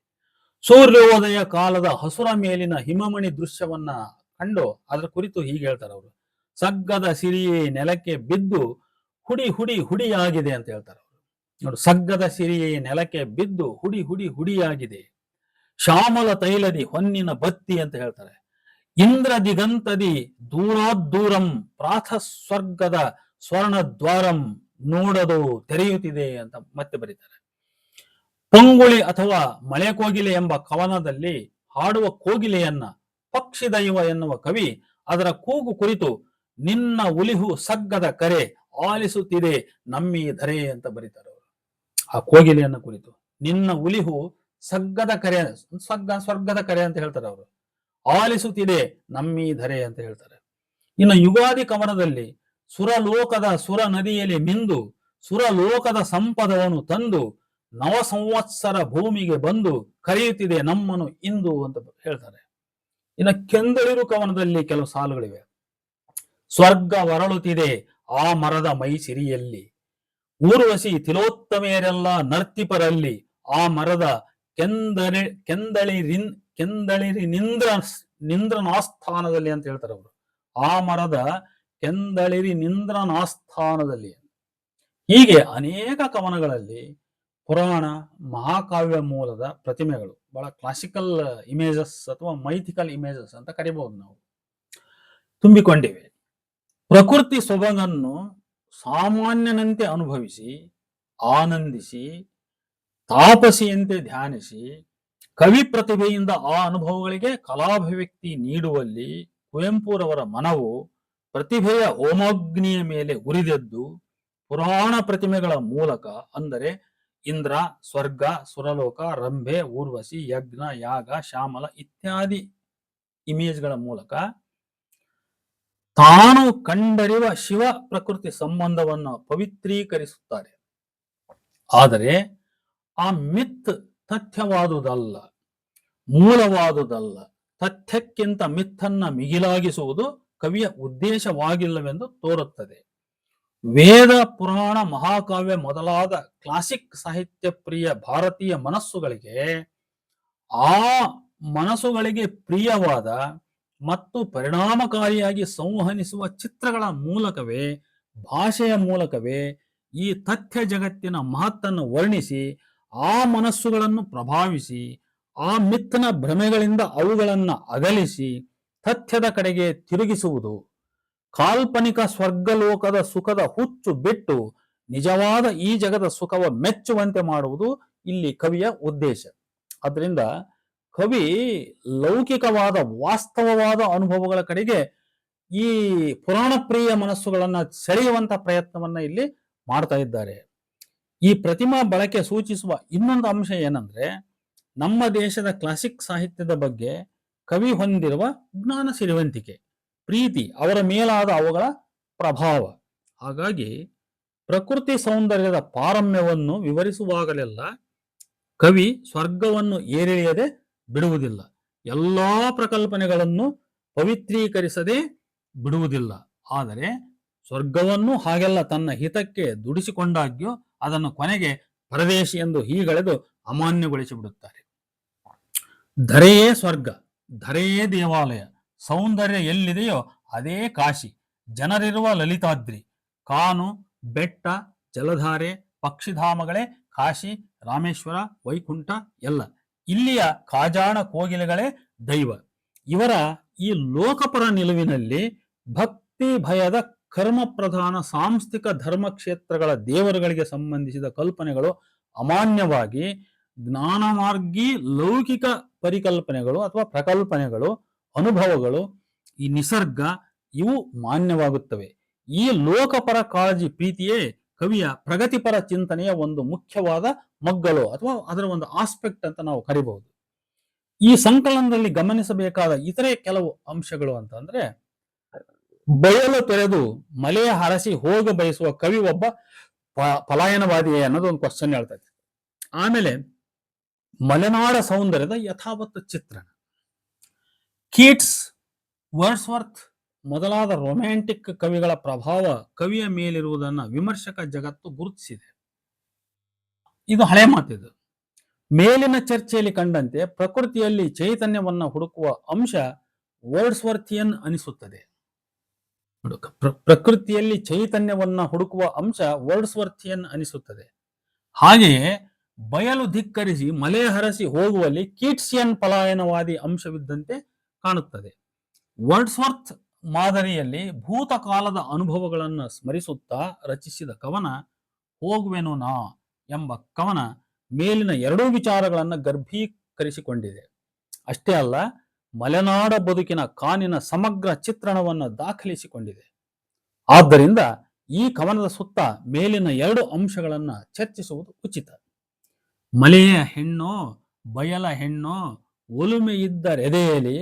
ಸೂರ್ಯೋದಯ ಕಾಲದ ಹಸುರ ಮೇಲಿನ ಹಿಮಮಣಿ ದೃಶ್ಯವನ್ನ ಕಂಡು ಅದರ ಕುರಿತು ಹೀಗೆ ಹೇಳ್ತಾರೆ ಅವರು. ಸಗ್ಗದ ಸಿರಿಯೇ ನೆಲಕ್ಕೆ ಬಿದ್ದು ಹುಡಿ ಹುಡಿ ಹುಡಿಯಾಗಿದೆ ಅಂತ ಹೇಳ್ತಾರೆ ಅವರು. ನೋಡು, ಸಗ್ಗದ ಸಿರಿಯೇ ನೆಲಕ್ಕೆ ಬಿದ್ದು ಹುಡಿ ಹುಡಿ ಹುಡಿಯಾಗಿದೆ. ಶ್ಯಾಮಲ ತೈಲದಿ ಹೊನ್ನಿನ ಬತ್ತಿ ಅಂತ ಹೇಳ್ತಾರೆ. ಇಂದ್ರ ದಿಗಂತದಿ ದೂರಾದ್ದೂರಂ ಪ್ರಾಥ ಸ್ವರ್ಗದ ಸ್ವರ್ಣ ದ್ವಾರಂ ನೋಡದು ತೆರೆಯುತ್ತಿದೆ ಅಂತ ಮತ್ತೆ ಬರೀತಾರೆ. ಪೊಂಗುಳಿ ಅಥವಾ ಮಳೆ ಕೋಗಿಲೆ ಎಂಬ ಕವನದಲ್ಲಿ ಹಾಡುವ ಕೋಗಿಲೆಯನ್ನ ಪಕ್ಷಿ ದೈವ ಎನ್ನುವ ಕವಿ ಅದರ ಕೂಗು ಕುರಿತು ನಿನ್ನ ಉಲಿಹು ಸಗ್ಗದ ಕರೆ ಆಲಿಸುತ್ತಿದೆ ನಮ್ಮಿ ಧರೆ ಅಂತ ಬರೀತಾರೆ ಅವರು. ಆ ಕೋಗಿಲೆಯನ್ನ ಕುರಿತು ನಿನ್ನ ಉಲಿಹು ಸಗ್ಗದ ಕರೆ, ಸ್ವರ್ಗದ ಕರೆ ಅಂತ ಹೇಳ್ತಾರೆ ಅವರು. ಆಲಿಸುತ್ತಿದೆ ನಮ್ಮಿ ಧರೆ ಅಂತ ಹೇಳ್ತಾರೆ. ಇನ್ನು ಯುಗಾದಿ ಕವನದಲ್ಲಿ ಸುರಲೋಕದ ಸುರ ನದಿಯಲ್ಲಿ ಮಿಂದು ಸುರಲೋಕದ ಸಂಪದವನ್ನು ತಂದು ನವ ಸಂವತ್ಸರ ಭೂಮಿಗೆ ಬಂದು ಕರೆಯುತ್ತಿದೆ ನಮ್ಮನು ಇಂದು ಅಂತ ಹೇಳ್ತಾರೆ. ಇನ್ನು ಕೆಂದಳಿರು ಕವನದಲ್ಲಿ ಕೆಲವು ಸಾಲುಗಳಿವೆ. ಸ್ವರ್ಗ ಹೊರಳುತ್ತಿದೆ ಆ ಮರದ ಮೈ ಸಿರಿಯಲ್ಲಿ, ಊರ್ವಶಿ ತಿಲೋತ್ತಮೆಯರೆಲ್ಲ ನರ್ತಿಪರಲ್ಲಿ ಆ ಮರದ ಕೆಂದಳಿರಿ ನಿಂದ್ರನಾಸ್ಥಾನದಲ್ಲಿ ಅಂತ ಹೇಳ್ತಾರೆ ಅವರು. ಆ ಮರದ ಕೆಂದಳಿರಿ ನಿಂದ್ರನಾಸ್ಥಾನದಲ್ಲಿ. ಹೀಗೆ ಅನೇಕ ಕವನಗಳಲ್ಲಿ ಪುರಾಣ ಮಹಾಕಾವ್ಯ ಮೂಲದ ಪ್ರತಿಮೆಗಳು, ಬಹಳ ಕ್ಲಾಸಿಕಲ್ ಇಮೇಜಸ್ ಅಥವಾ ಮೈಥಿಕಲ್ ಇಮೇಜಸ್ ಅಂತ ಕರಿಬಹುದು ನಾವು, ತುಂಬಿಕೊಂಡಿವೆ. ಪ್ರಕೃತಿ ಸೊಬಗನ್ನು ಸಾಮಾನ್ಯನಂತೆ ಅನುಭವಿಸಿ ಆನಂದಿಸಿ ತಾಪಸಿಯಂತೆ ಧ್ಯಾನಿಸಿ ಕವಿ ಪ್ರತಿಭೆಯಿಂದ ಆ ಅನುಭವಗಳಿಗೆ ಕಲಾಭಿವ್ಯಕ್ತಿ ನೀಡುವಲ್ಲಿ ಕುವೆಂಪುರವರ ಮನವು ಪ್ರತಿಭೆಯ ಹೋಮಾಗ್ನಿಯ ಮೇಲೆ ಉರಿದೆದ್ದು ಪುರಾಣ ಪ್ರತಿಮೆಗಳ ಮೂಲಕ, ಅಂದರೆ ಇಂದ್ರ, ಸ್ವರ್ಗ, ಸುರಲೋಕ, ರಂಭೆ, ಊರ್ವಶಿ, ಯಜ್ಞ, ಯಾಗ, ಶ್ಯಾಮಲ ಇತ್ಯಾದಿ ಇಮೇಜ್ಗಳ ಮೂಲಕ ತಾನು ಕಂಡರಿವ ಶಿವ ಪ್ರಕೃತಿ ಸಂಬಂಧವನ್ನು ಪವಿತ್ರೀಕರಿಸುತ್ತಾರೆ. ಆದರೆ ಆ ಮಿತ್ ತಥ್ಯವಾದುದಲ್ಲ, ಮೂಲವಾದುದಲ್ಲ. ತಥ್ಯಕ್ಕಿಂತ ಮಿತ್ತನ್ನ ಮಿಗಿಲಾಗಿಸುವುದು ಕವಿಯ ಉದ್ದೇಶವಾಗಿಲ್ಲವೆಂದು ತೋರುತ್ತದೆ. ವೇದ, ಪುರಾಣ, ಮಹಾಕಾವ್ಯ ಮೊದಲಾದ ಕ್ಲಾಸಿಕ್ ಸಾಹಿತ್ಯ ಪ್ರಿಯ ಭಾರತೀಯ ಮನಸ್ಸುಗಳಿಗೆ ಪ್ರಿಯವಾದ ಮತ್ತು ಪರಿಣಾಮಕಾರಿಯಾಗಿ ಸಂವಹನಿಸುವ ಚಿತ್ರಗಳ ಮೂಲಕವೇ, ಭಾಷೆಯ ಮೂಲಕವೇ ಈ ತಥ್ಯ ಜಗತ್ತಿನ ಮಹತ್ತನ್ನು ವರ್ಣಿಸಿ ಆ ಮನಸ್ಸುಗಳನ್ನು ಪ್ರಭಾವಿಸಿ ಆ ಮಿತ್ನ ಭ್ರಮೆಗಳಿಂದ ಅವುಗಳನ್ನು ಅಗಲಿಸಿ ತಥ್ಯದ ಕಡೆಗೆ ತಿರುಗಿಸುವುದು, ಕಾಲ್ಪನಿಕ ಸ್ವರ್ಗಲೋಕದ ಸುಖದ ಹುಚ್ಚು ಬಿಟ್ಟು ನಿಜವಾದ ಈ ಜಗದ ಸುಖವ ಮೆಚ್ಚುವಂತೆ ಮಾಡುವುದು ಇಲ್ಲಿ ಕವಿಯ ಉದ್ದೇಶ. ಅದರಿಂದ ಕವಿ ಲೌಕಿಕವಾದ ವಾಸ್ತವವಾದ ಅನುಭವಗಳ ಕಡೆಗೆ ಈ ಪುರಾಣ ಪ್ರಿಯ ಮನಸ್ಸುಗಳನ್ನ ಸೆಳೆಯುವಂತ ಪ್ರಯತ್ನವನ್ನ ಇಲ್ಲಿ ಮಾಡ್ತಾ ಇದ್ದಾರೆ. ಈ ಪ್ರತಿಮಾ ಬಳಕೆ ಸೂಚಿಸುವ ಇನ್ನೊಂದು ಅಂಶ ಏನಂದ್ರೆ, ನಮ್ಮ ದೇಶದ ಕ್ಲಾಸಿಕ್ ಸಾಹಿತ್ಯದ ಬಗ್ಗೆ ಕವಿ ಹೊಂದಿರುವ ಜ್ಞಾನ ಸಿರಿವಂತಿಕೆ, ಪ್ರೀತಿ, ಅವರ ಮೇಲಾದ ಅವುಗಳ ಪ್ರಭಾವ. ಹಾಗಾಗಿ ಪ್ರಕೃತಿ ಸೌಂದರ್ಯದ ಪಾರಮ್ಯವನ್ನು ವಿವರಿಸುವಾಗಲೆಲ್ಲ ಕವಿ ಸ್ವರ್ಗವನ್ನು ಏರಿಳಿಯದೆ ಬಿಡುವುದಿಲ್ಲ, ಎಲ್ಲಾ ಪ್ರಕಲ್ಪನೆಗಳನ್ನು ಪವಿತ್ರೀಕರಿಸದೆ ಬಿಡುವುದಿಲ್ಲ. ಆದರೆ ಸ್ವರ್ಗವನ್ನು ಹಾಗೆಲ್ಲ ತನ್ನ ಹಿತಕ್ಕೆ ದುಡಿಸಿಕೊಂಡಾಗ್ಯೂ ಅದನ್ನು ಕೊನೆಗೆ ಪರದೇಶಿ ಎಂದು ಹೀಗಳೆದು ಅಮಾನ್ಯಗೊಳಿಸಿ ಬಿಡುತ್ತಾರೆ. ಧರೆಯೇ ಸ್ವರ್ಗ, ಧರೆಯೇ ದೇವಾಲಯ, ಸೌಂದರ್ಯ ಎಲ್ಲಿದೆಯೋ ಅದೇ ಕಾಶಿ, ಜನರಿರುವ ಲಲಿತಾದ್ರಿ, ಕಾನು, ಬೆಟ್ಟ, ಜಲಧಾರೆ, ಪಕ್ಷಿಧಾಮಗಳೇ ಕಾಶಿ, ರಾಮೇಶ್ವರ, ವೈಕುಂಠ ಎಲ್ಲ. ಇಲ್ಲಿಯ ಕಾಜಾಣ ಕೋಗಿಲೆಗಳೇ ದೈವ. ಇವರ ಈ ಲೋಕಪರ ನಿಲುವಿನಲ್ಲಿ ಭಕ್ತಿ ಭಯದ ಕರ್ಮ ಪ್ರಧಾನ ಸಾಂಸ್ಥಿಕ ಧರ್ಮಕ್ಷೇತ್ರಗಳ ದೇವರುಗಳಿಗೆ ಸಂಬಂಧಿಸಿದ ಕಲ್ಪನೆಗಳು ಅಮಾನ್ಯವಾಗಿ ಜ್ಞಾನಮಾರ್ಗಿ ಲೌಕಿಕ ಪರಿಕಲ್ಪನೆಗಳು ಅಥವಾ ಪ್ರಕಲ್ಪನೆಗಳು, ಅನುಭವಗಳು, ಈ ನಿಸರ್ಗ ಇವು ಮಾನ್ಯವಾಗುತ್ತವೆ. ಈ ಲೋಕಪರ ಕಾಳಜಿ ಪ್ರೀತಿಯೇ ಕವಿಯ ಪ್ರಗತಿಪರ ಚಿಂತನೆಯ ಒಂದು ಮುಖ್ಯವಾದ ಮಗ್ಗಲು ಅಥವಾ ಅದರ ಒಂದು ಆಸ್ಪೆಕ್ಟ್ ಅಂತ ನಾವು ಕರಿಬಹುದು. ಈ ಸಂಕಲನದಲ್ಲಿ ಗಮನಿಸಬೇಕಾದ ಇತರೆ ಕೆಲವು ಅಂಶಗಳು ಅಂತಂದ್ರೆ, ಬಯಲು ತೊರೆದು ಮಲೆಯ ಹರಸಿ ಹೋಗ ಬಯಸುವ ಕವಿ ಒಬ್ಬ ಪಲಾಯನವಾದಿಯೇ ಅನ್ನೋದು ಒಂದು ಕ್ವಶನ್ ಹೇಳ್ತದೆ. ಆಮೇಲೆ ಮಲೆನಾಡ ಸೌಂದರ್ಯದ ಯಥಾವತ್ ಚಿತ್ರಣ, ಕೀಟ್ಸ್, ವರ್ಡ್ಸ್ವರ್ತ್ ಮೊದಲಾದ ರೊಮ್ಯಾಂಟಿಕ್ ಕವಿಗಳ ಪ್ರಭಾವ ಕವಿಯ ಮೇಲಿರುವುದನ್ನು ವಿಮರ್ಶಕ ಜಗತ್ತು ಗುರುತಿಸಿದೆ. ಇದು ಹಳೆ ಮಾತಿದು. ಮೇಲಿನ ಚರ್ಚೆಯಲ್ಲಿ ಕಂಡಂತೆ ಪ್ರಕೃತಿಯಲ್ಲಿ ಚೈತನ್ಯವನ್ನ ಹುಡುಕುವ ಅಂಶ ವರ್ಡ್ಸ್ವರ್ಥಿಯನ್ ಅನಿಸುತ್ತದೆ. ಪ್ರಕೃತಿಯಲ್ಲಿ ಚೈತನ್ಯವನ್ನ ಹುಡುಕುವ ಅಂಶ ವರ್ಡ್ಸ್ವರ್ಥಿಯನ್ ಅನಿಸುತ್ತದೆ. ಹಾಗೆಯೇ ಬಯಲು ಧಿಕ್ಕರಿಸಿ ಮಲೆ ಹರಸಿ ಹೋಗುವಲ್ಲಿ ಕೀಟ್ಸಿಯನ್ ಪಲಾಯನವಾದಿ ಅಂಶವಿದ್ದಂತೆ ಕಾಣುತ್ತದೆ. ವರ್ಡ್ಸ್ವರ್ತ್ ಮಾದರಿಯಲ್ಲಿ ಭೂತಕಾಲದ ಅನುಭವಗಳನ್ನು ಸ್ಮರಿಸುತ್ತಾ ರಚಿಸಿದ ಕವನ ಹೋಗುವೆನು ನಾ ಎಂಬ ಕವನ ಮೇಲಿನ ಎರಡೂ ವಿಚಾರಗಳನ್ನು ಗರ್ಭೀಕರಿಸಿಕೊಂಡಿದೆ. ಅಷ್ಟೇ ಅಲ್ಲ, ಮಲೆನಾಡ ಬದುಕಿನ ಕಾನಿನ ಸಮಗ್ರ ಚಿತ್ರಣವನ್ನು ದಾಖಲಿಸಿಕೊಂಡಿದೆ. ಆದ್ದರಿಂದ ಈ ಕವನದ ಸುತ್ತ ಮೇಲಿನ ಎರಡು ಅಂಶಗಳನ್ನು ಚರ್ಚಿಸುವುದು ಉಚಿತ. ಮಲೆಯ ಹೆಣ್ಣೋ ಬಯಲ ಹೆಣ್ಣೋ ಒಲುಮೆ ಇದ್ದರೆದೆಯಲಿ,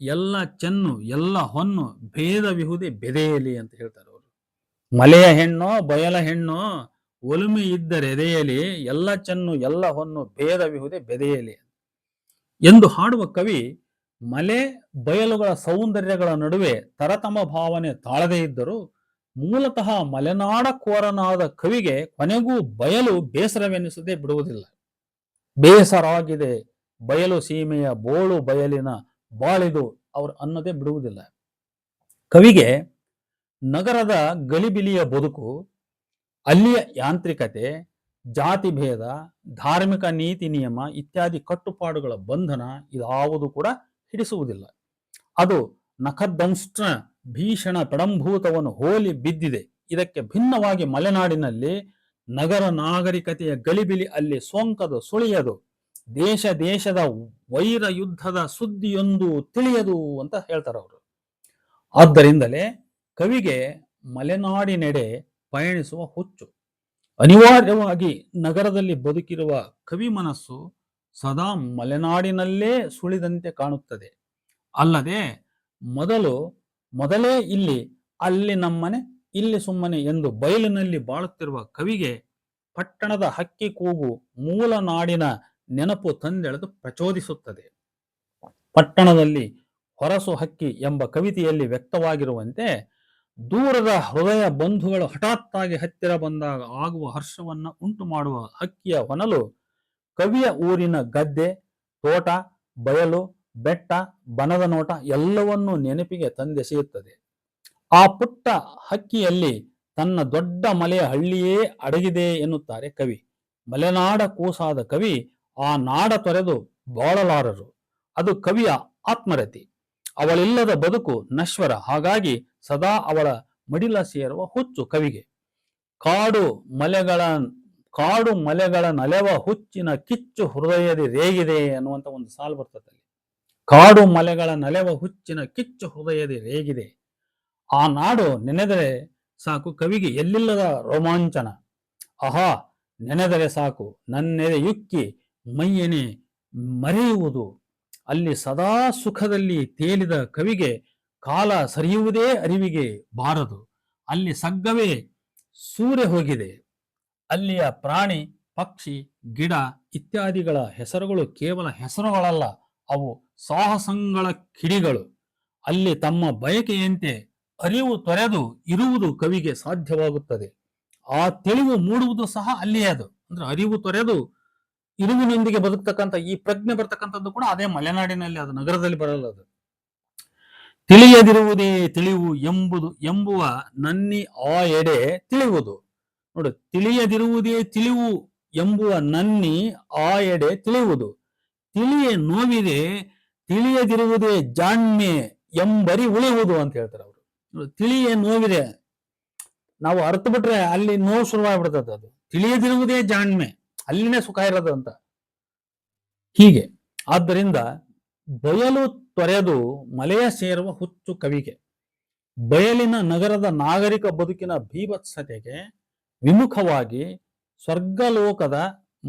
ಎಲ್ಲ ಚೆನ್ನು ಎಲ್ಲ ಹೊನ್ನು ಭೇದವಿಹುದೆ ಬೆದೆಯಲಿ ಅಂತ ಹೇಳ್ತಾರೆ ಅವರು. ಮಲೆಯ ಹೆಣ್ಣೋ ಬಯಲ ಹೆಣ್ಣೋ ಒಲುಮೆ ಇದ್ದರೆದೆಯಲಿ, ಎಲ್ಲ ಚೆನ್ನು ಎಲ್ಲ ಹೊನ್ನು ಭೇದವಿಹುದೆ ಬೆದೆಯಲಿ ಎಂದು ಹಾಡುವ ಕವಿ ಮಲೆ ಬಯಲುಗಳ ಸೌಂದರ್ಯಗಳ ನಡುವೆ ತರತಮ ಭಾವನೆ ತಾಳದೇ ಇದ್ದರೂ ಮೂಲತಃ ಮಲೆನಾಡಕೋರನಾದ ಕವಿಗೆ ಕೊನೆಗೂ ಬಯಲು ಬೇಸರವೆನಿಸದೆ ಬಿಡುವುದಿಲ್ಲ. ಬೇಸರಾಗಿದೆ ಬಯಲು ಸೀಮೆಯ ಬೋಳು ಬಯಲಿನ ಬಾಳಿದು ಅವರು ಅನ್ನೋದೇ ಬಿಡುವುದಿಲ್ಲ. ಕವಿಗೆ ನಗರದ ಗಲಿಬಿಲಿಯ ಬದುಕು, ಅಲ್ಲಿಯ ಯಾಂತ್ರಿಕತೆ, ಜಾತಿ ಭೇದ, ಧಾರ್ಮಿಕ ನೀತಿ ನಿಯಮ ಇತ್ಯಾದಿ ಕಟ್ಟುಪಾಡುಗಳ ಬಂಧನ ಇದಾವುದು ಕೂಡ ಹಿಡಿಸುವುದಿಲ್ಲ. ಅದು ನಖದಂಷ್ಟ್ರ ಭೀಷಣ ಪಡಂಭೂತವನ್ನು ಹೋಲಿ ಬಿದ್ದಿದೆ. ಇದಕ್ಕೆ ಭಿನ್ನವಾಗಿ ಮಲೆನಾಡಿನಲ್ಲಿ ನಗರ ನಾಗರಿಕತೆಯ ಗಲಿಬಿಲಿ ಅಲ್ಲಿ ಸೋಂಕದು ಸುಳಿಯದು. ದೇಶ ದೇಶದ ವೈರ ಯುದ್ಧದ ಸುದ್ದಿಯೊಂದು ತಿಳಿಯದು ಅಂತ ಹೇಳ್ತಾರೆ ಅವರು. ಆದ್ದರಿಂದಲೇ ಕವಿಗೆ ಮಲೆನಾಡಿನೆಡೆ ಪಯಣಿಸುವ ಹುಚ್ಚು. ಅನಿವಾರ್ಯವಾಗಿ ನಗರದಲ್ಲಿ ಬದುಕಿರುವ ಕವಿ ಮನಸ್ಸು ಸದಾ ಮಲೆನಾಡಿನಲ್ಲೇ ಸುಳಿದಂತೆ ಕಾಣುತ್ತದೆ. ಅಲ್ಲದೆ ಮೊದಲೇ ಇಲ್ಲಿ, ಅಲ್ಲಿ ನಮ್ಮನೆ, ಇಲ್ಲಿ ಸುಮ್ಮನೆ ಎಂದು ಬಯಲಿನಲ್ಲಿ ಬಾಳುತ್ತಿರುವ ಕವಿಗೆ ಪಟ್ಟಣದ ಹಕ್ಕಿ ಕೂಗು ಮೂಲ ನಾಡಿನ ನೆನಪು ತಂದೆಳೆದು ಪ್ರಚೋದಿಸುತ್ತದೆ. ಪಟ್ಟಣದಲ್ಲಿ ಹೊರಸು ಹಕ್ಕಿ ಎಂಬ ಕವಿತೆಯಲ್ಲಿ ವ್ಯಕ್ತವಾಗಿರುವಂತೆ ದೂರದ ಹೃದಯ ಬಂಧುಗಳು ಹಠಾತ್ತಾಗಿ ಹತ್ತಿರ ಬಂದಾಗ ಆಗುವ ಹರ್ಷವನ್ನ ಉಂಟು ಮಾಡುವ ಹಕ್ಕಿಯ ಹೊನಲು ಕವಿಯ ಊರಿನ ಗದ್ದೆ, ತೋಟ, ಬಯಲು, ಬೆಟ್ಟ, ಬನದ ನೋಟ ಎಲ್ಲವನ್ನೂ ನೆನಪಿಗೆ ತಂದೆಸೆಯುತ್ತದೆ. ಆ ಪುಟ್ಟ ಹಕ್ಕಿಯಲ್ಲಿ ತನ್ನ ದೊಡ್ಡ ಮಲೆಯ ಹಳ್ಳಿಯೇ ಅಡಗಿದೆ ಎನ್ನುತ್ತಾರೆ ಕವಿ. ಮಲೆನಾಡ ಕೂಸಾದ ಕವಿ ಆ ನಾಡ ತೊರೆದು ಬಾಳಲಾರರು. ಅದು ಕವಿಯ ಆತ್ಮರತಿ. ಅವಳಿಲ್ಲದ ಬದುಕು ನಶ್ವರ. ಹಾಗಾಗಿ ಸದಾ ಅವಳ ಮಡಿಲ ಸೇರುವ ಹುಚ್ಚು ಕವಿಗೆ. ಕಾಡು ಮಲೆಗಳ ನಲೆವ ಹುಚ್ಚಿನ ಕಿಚ್ಚು ಹೃದಯದಿ ರೇಗಿದೆ ಅನ್ನುವಂತ ಒಂದು ಸಾಲು ಬರ್ತದೆ. ಕಾಡು ಮಲೆಗಳ ನಲೆವ ಹುಚ್ಚಿನ ಕಿಚ್ಚು ಹೃದಯದಿ ರೇಗಿದೆ. ಆ ನಾಡು ನೆನೆದರೆ ಸಾಕು ಕವಿಗೆ ಎಲ್ಲಿಲ್ಲದ ರೋಮಾಂಚನ. ಆಹಾ, ನೆನೆದರೆ ಸಾಕು ನನ್ನೆದೆ ಯುಕ್ಕಿ ಮೈಯನೆ ಮರೆಯುವುದು. ಅಲ್ಲಿ ಸದಾ ಸುಖದಲ್ಲಿ ತೇಲಿದ ಕವಿಗೆ ಕಾಲ ಸರಿಯುವುದೇ ಅರಿವಿಗೆ ಬಾರದು. ಅಲ್ಲಿ ಸಗ್ಗವೇ ಸೂರೆ ಹೋಗಿದೆ. ಅಲ್ಲಿಯ ಪ್ರಾಣಿ, ಪಕ್ಷಿ, ಗಿಡ ಇತ್ಯಾದಿಗಳ ಹೆಸರುಗಳು ಕೇವಲ ಹೆಸರುಗಳಲ್ಲ, ಅವು ಸಾಹಸಗಳ ಕಿಡಿಗಳು. ಅಲ್ಲಿ ತಮ್ಮ ಬಯಕೆಯಂತೆ ಅರಿವು ತೊರೆದು ಇರುವುದು ಕವಿಗೆ ಸಾಧ್ಯವಾಗುತ್ತದೆ. ಆ ತಿಳಿವು ಮೂಡುವುದು ಸಹ ಅಲ್ಲಿಯೇ. ಅದು ಅಂದ್ರೆ ಅರಿವು ತೊರೆದು ಇರುವಿನೊಂದಿಗೆ ಬದುಕ್ತಕ್ಕಂಥ ಈ ಪ್ರಜ್ಞೆ ಬರ್ತಕ್ಕಂಥದ್ದು ಕೂಡ ಅದೇ ಮಲೆನಾಡಿನಲ್ಲಿ, ಅದು ನಗರದಲ್ಲಿ ಬರಲ್ಲ. ಅದು ತಿಳಿಯದಿರುವುದೇ ತಿಳಿವು ಎಂಬುವ ನನ್ನಿ ಆ ಎಡೆ ತಿಳಿಯುವುದು. ನೋಡು, ತಿಳಿಯದಿರುವುದೇ ತಿಳಿವು ಎಂಬುವ ನನ್ನಿ ಆ ಎಡೆ ತಿಳಿಯುವುದು. ತಿಳಿಯೇ ನೋವಿದೆ ತಿಳಿಯದಿರುವುದೇ ಜಾಣ್ಮೆ ಎಂಬರಿ ಉಳಿಯುವುದು ಅಂತ ಹೇಳ್ತಾರೆ ಅವರು. ತಿಳಿಯೇ ನೋವಿದೆ, ನಾವು ಅರ್ಥ ಬಿಟ್ರೆ ಅಲ್ಲಿ ನೋವು ಶುರುವಾಗ್ಬಿಡ್ತದೆ. ಅದು ತಿಳಿಯದಿರುವುದೇ ಜಾಣ್ಮೆ, ಅಲ್ಲಿನೇ ಸುಖ ಇರೋದು ಅಂತ. ಹೀಗೆ ಆದ್ದರಿಂದ ಬಯಲು ತೊರೆದು ಮಲೆಯ ಸೇರುವ ಹುಚ್ಚು ಕವಿಗೆ. ಬಯಲಿನ ನಗರದ ನಾಗರಿಕ ಬದುಕಿನ ಭೀಭತ್ಸತೆಗೆ ವಿಮುಖವಾಗಿ ಸ್ವರ್ಗಲೋಕದ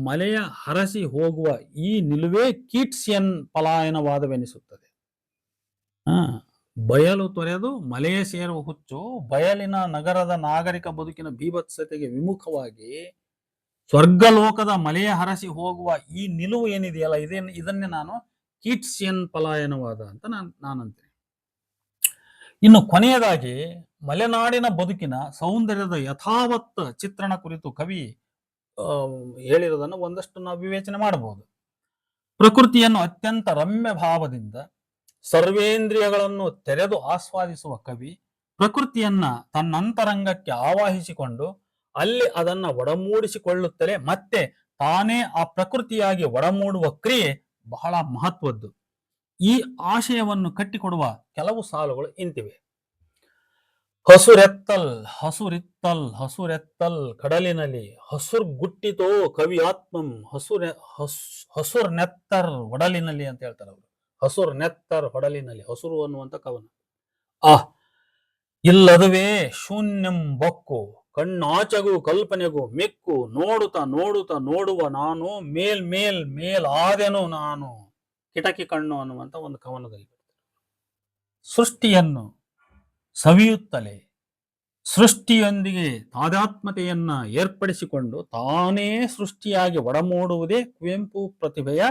ಮಲೆಯ ಹರಸಿ ಹೋಗುವ ಈ ನಿಲುವೇ ಕೀಟ್ಸಿಯನ್ ಪಲಾಯನವಾದವೆನಿಸುತ್ತದೆ. ಬಯಲು ತೊರೆದು ಮಲೆಯ ಸೇರುವ ಹುಚ್ಚು ಬಯಲಿನ ನಗರದ ನಾಗರಿಕ ಬದುಕಿನ ಭೀಭತ್ಸತೆಗೆ ವಿಮುಖವಾಗಿ ಸ್ವರ್ಗಲೋಕದ ಮಲೆಯ ಹರಸಿ ಹೋಗುವ ಈ ನಿಲುವು ಏನಿದೆಯಲ್ಲ, ಇದನ್ನೇ ನಾನು ಕೀಟ್ಸಿಯನ್ ಪಲಾಯನವಾದ ಅಂತ ನಾನಂತೇನೆ. ಇನ್ನು ಕೊನೆಯದಾಗಿ ಮಲೆನಾಡಿನ ಬದುಕಿನ ಸೌಂದರ್ಯದ ಯಥಾವತ್ ಚಿತ್ರಣ ಕುರಿತು ಕವಿ ಹೇಳಿರೋದನ್ನು ಒಂದಷ್ಟು ನಾವು ವಿವೇಚನೆ ಮಾಡಬಹುದು. ಪ್ರಕೃತಿಯನ್ನು ಅತ್ಯಂತ ರಮ್ಯ ಭಾವದಿಂದ ಸರ್ವೇಂದ್ರಿಯಗಳನ್ನು ತೆರೆದು ಆಸ್ವಾದಿಸುವ ಕವಿ ಪ್ರಕೃತಿಯನ್ನ ತನ್ನಂತರಂಗಕ್ಕೆ ಆವಾಹಿಸಿಕೊಂಡು ಅಲ್ಲಿ ಅದನ್ನ ಒಡಮೂಡಿಸಿಕೊಳ್ಳುತ್ತಲೇ ಮತ್ತೆ ತಾನೇ ಆ ಪ್ರಕೃತಿಯಾಗಿ ಒಡಮೂಡುವ ಕ್ರಿಯೆ ಬಹಳ ಮಹತ್ವದ್ದು. ಈ ಆಶಯವನ್ನು ಕಟ್ಟಿಕೊಡುವ ಕೆಲವು ಸಾಲುಗಳು ಇಂತಿವೆ. ಹಸುರೆತ್ತಲ್ ಕಡಲಿನಲ್ಲಿ ಹಸುರ್ಗುಟ್ಟಿತೋ ಕವಿ ಆತ್ಮಂ ಹಸುರ್ ನೆತ್ತರ್ ಒಡಲಿನಲ್ಲಿ ಅಂತ ಹೇಳ್ತಾರೆ ಅವರು. ಹಸುರ್ ನೆತ್ತರ್ ಹೊಡಲಿನಲ್ಲಿ, ಹಸುರು ಅನ್ನುವಂತ ಕವನ. ಇಲ್ಲದುವೇ ಶೂನ್ಯಂ ಬೊಕ್ಕು ಕಣ್ಣಾಚಗೂ ಕಲ್ಪನೆಗೂ ಮೆಕ್ಕು ನೋಡುತ್ತಾ ನೋಡುವ ನಾನು ಮೇಲಾದೆನು ನಾನು ಕಿಟಕಿ ಕಣ್ಣು ಅನ್ನುವಂತ ಒಂದು ಕವನದಲ್ಲಿ ಸೃಷ್ಟಿಯನ್ನು ಸವಿಯುತ್ತಲೇ ಸೃಷ್ಟಿಯೊಂದಿಗೆ ತಾದಾತ್ಮತೆಯನ್ನ ಏರ್ಪಡಿಸಿಕೊಂಡು ತಾನೇ ಸೃಷ್ಟಿಯಾಗಿ ಒಡಮೂಡುವುದೇ ಕುವೆಂಪು ಪ್ರತಿಭೆಯ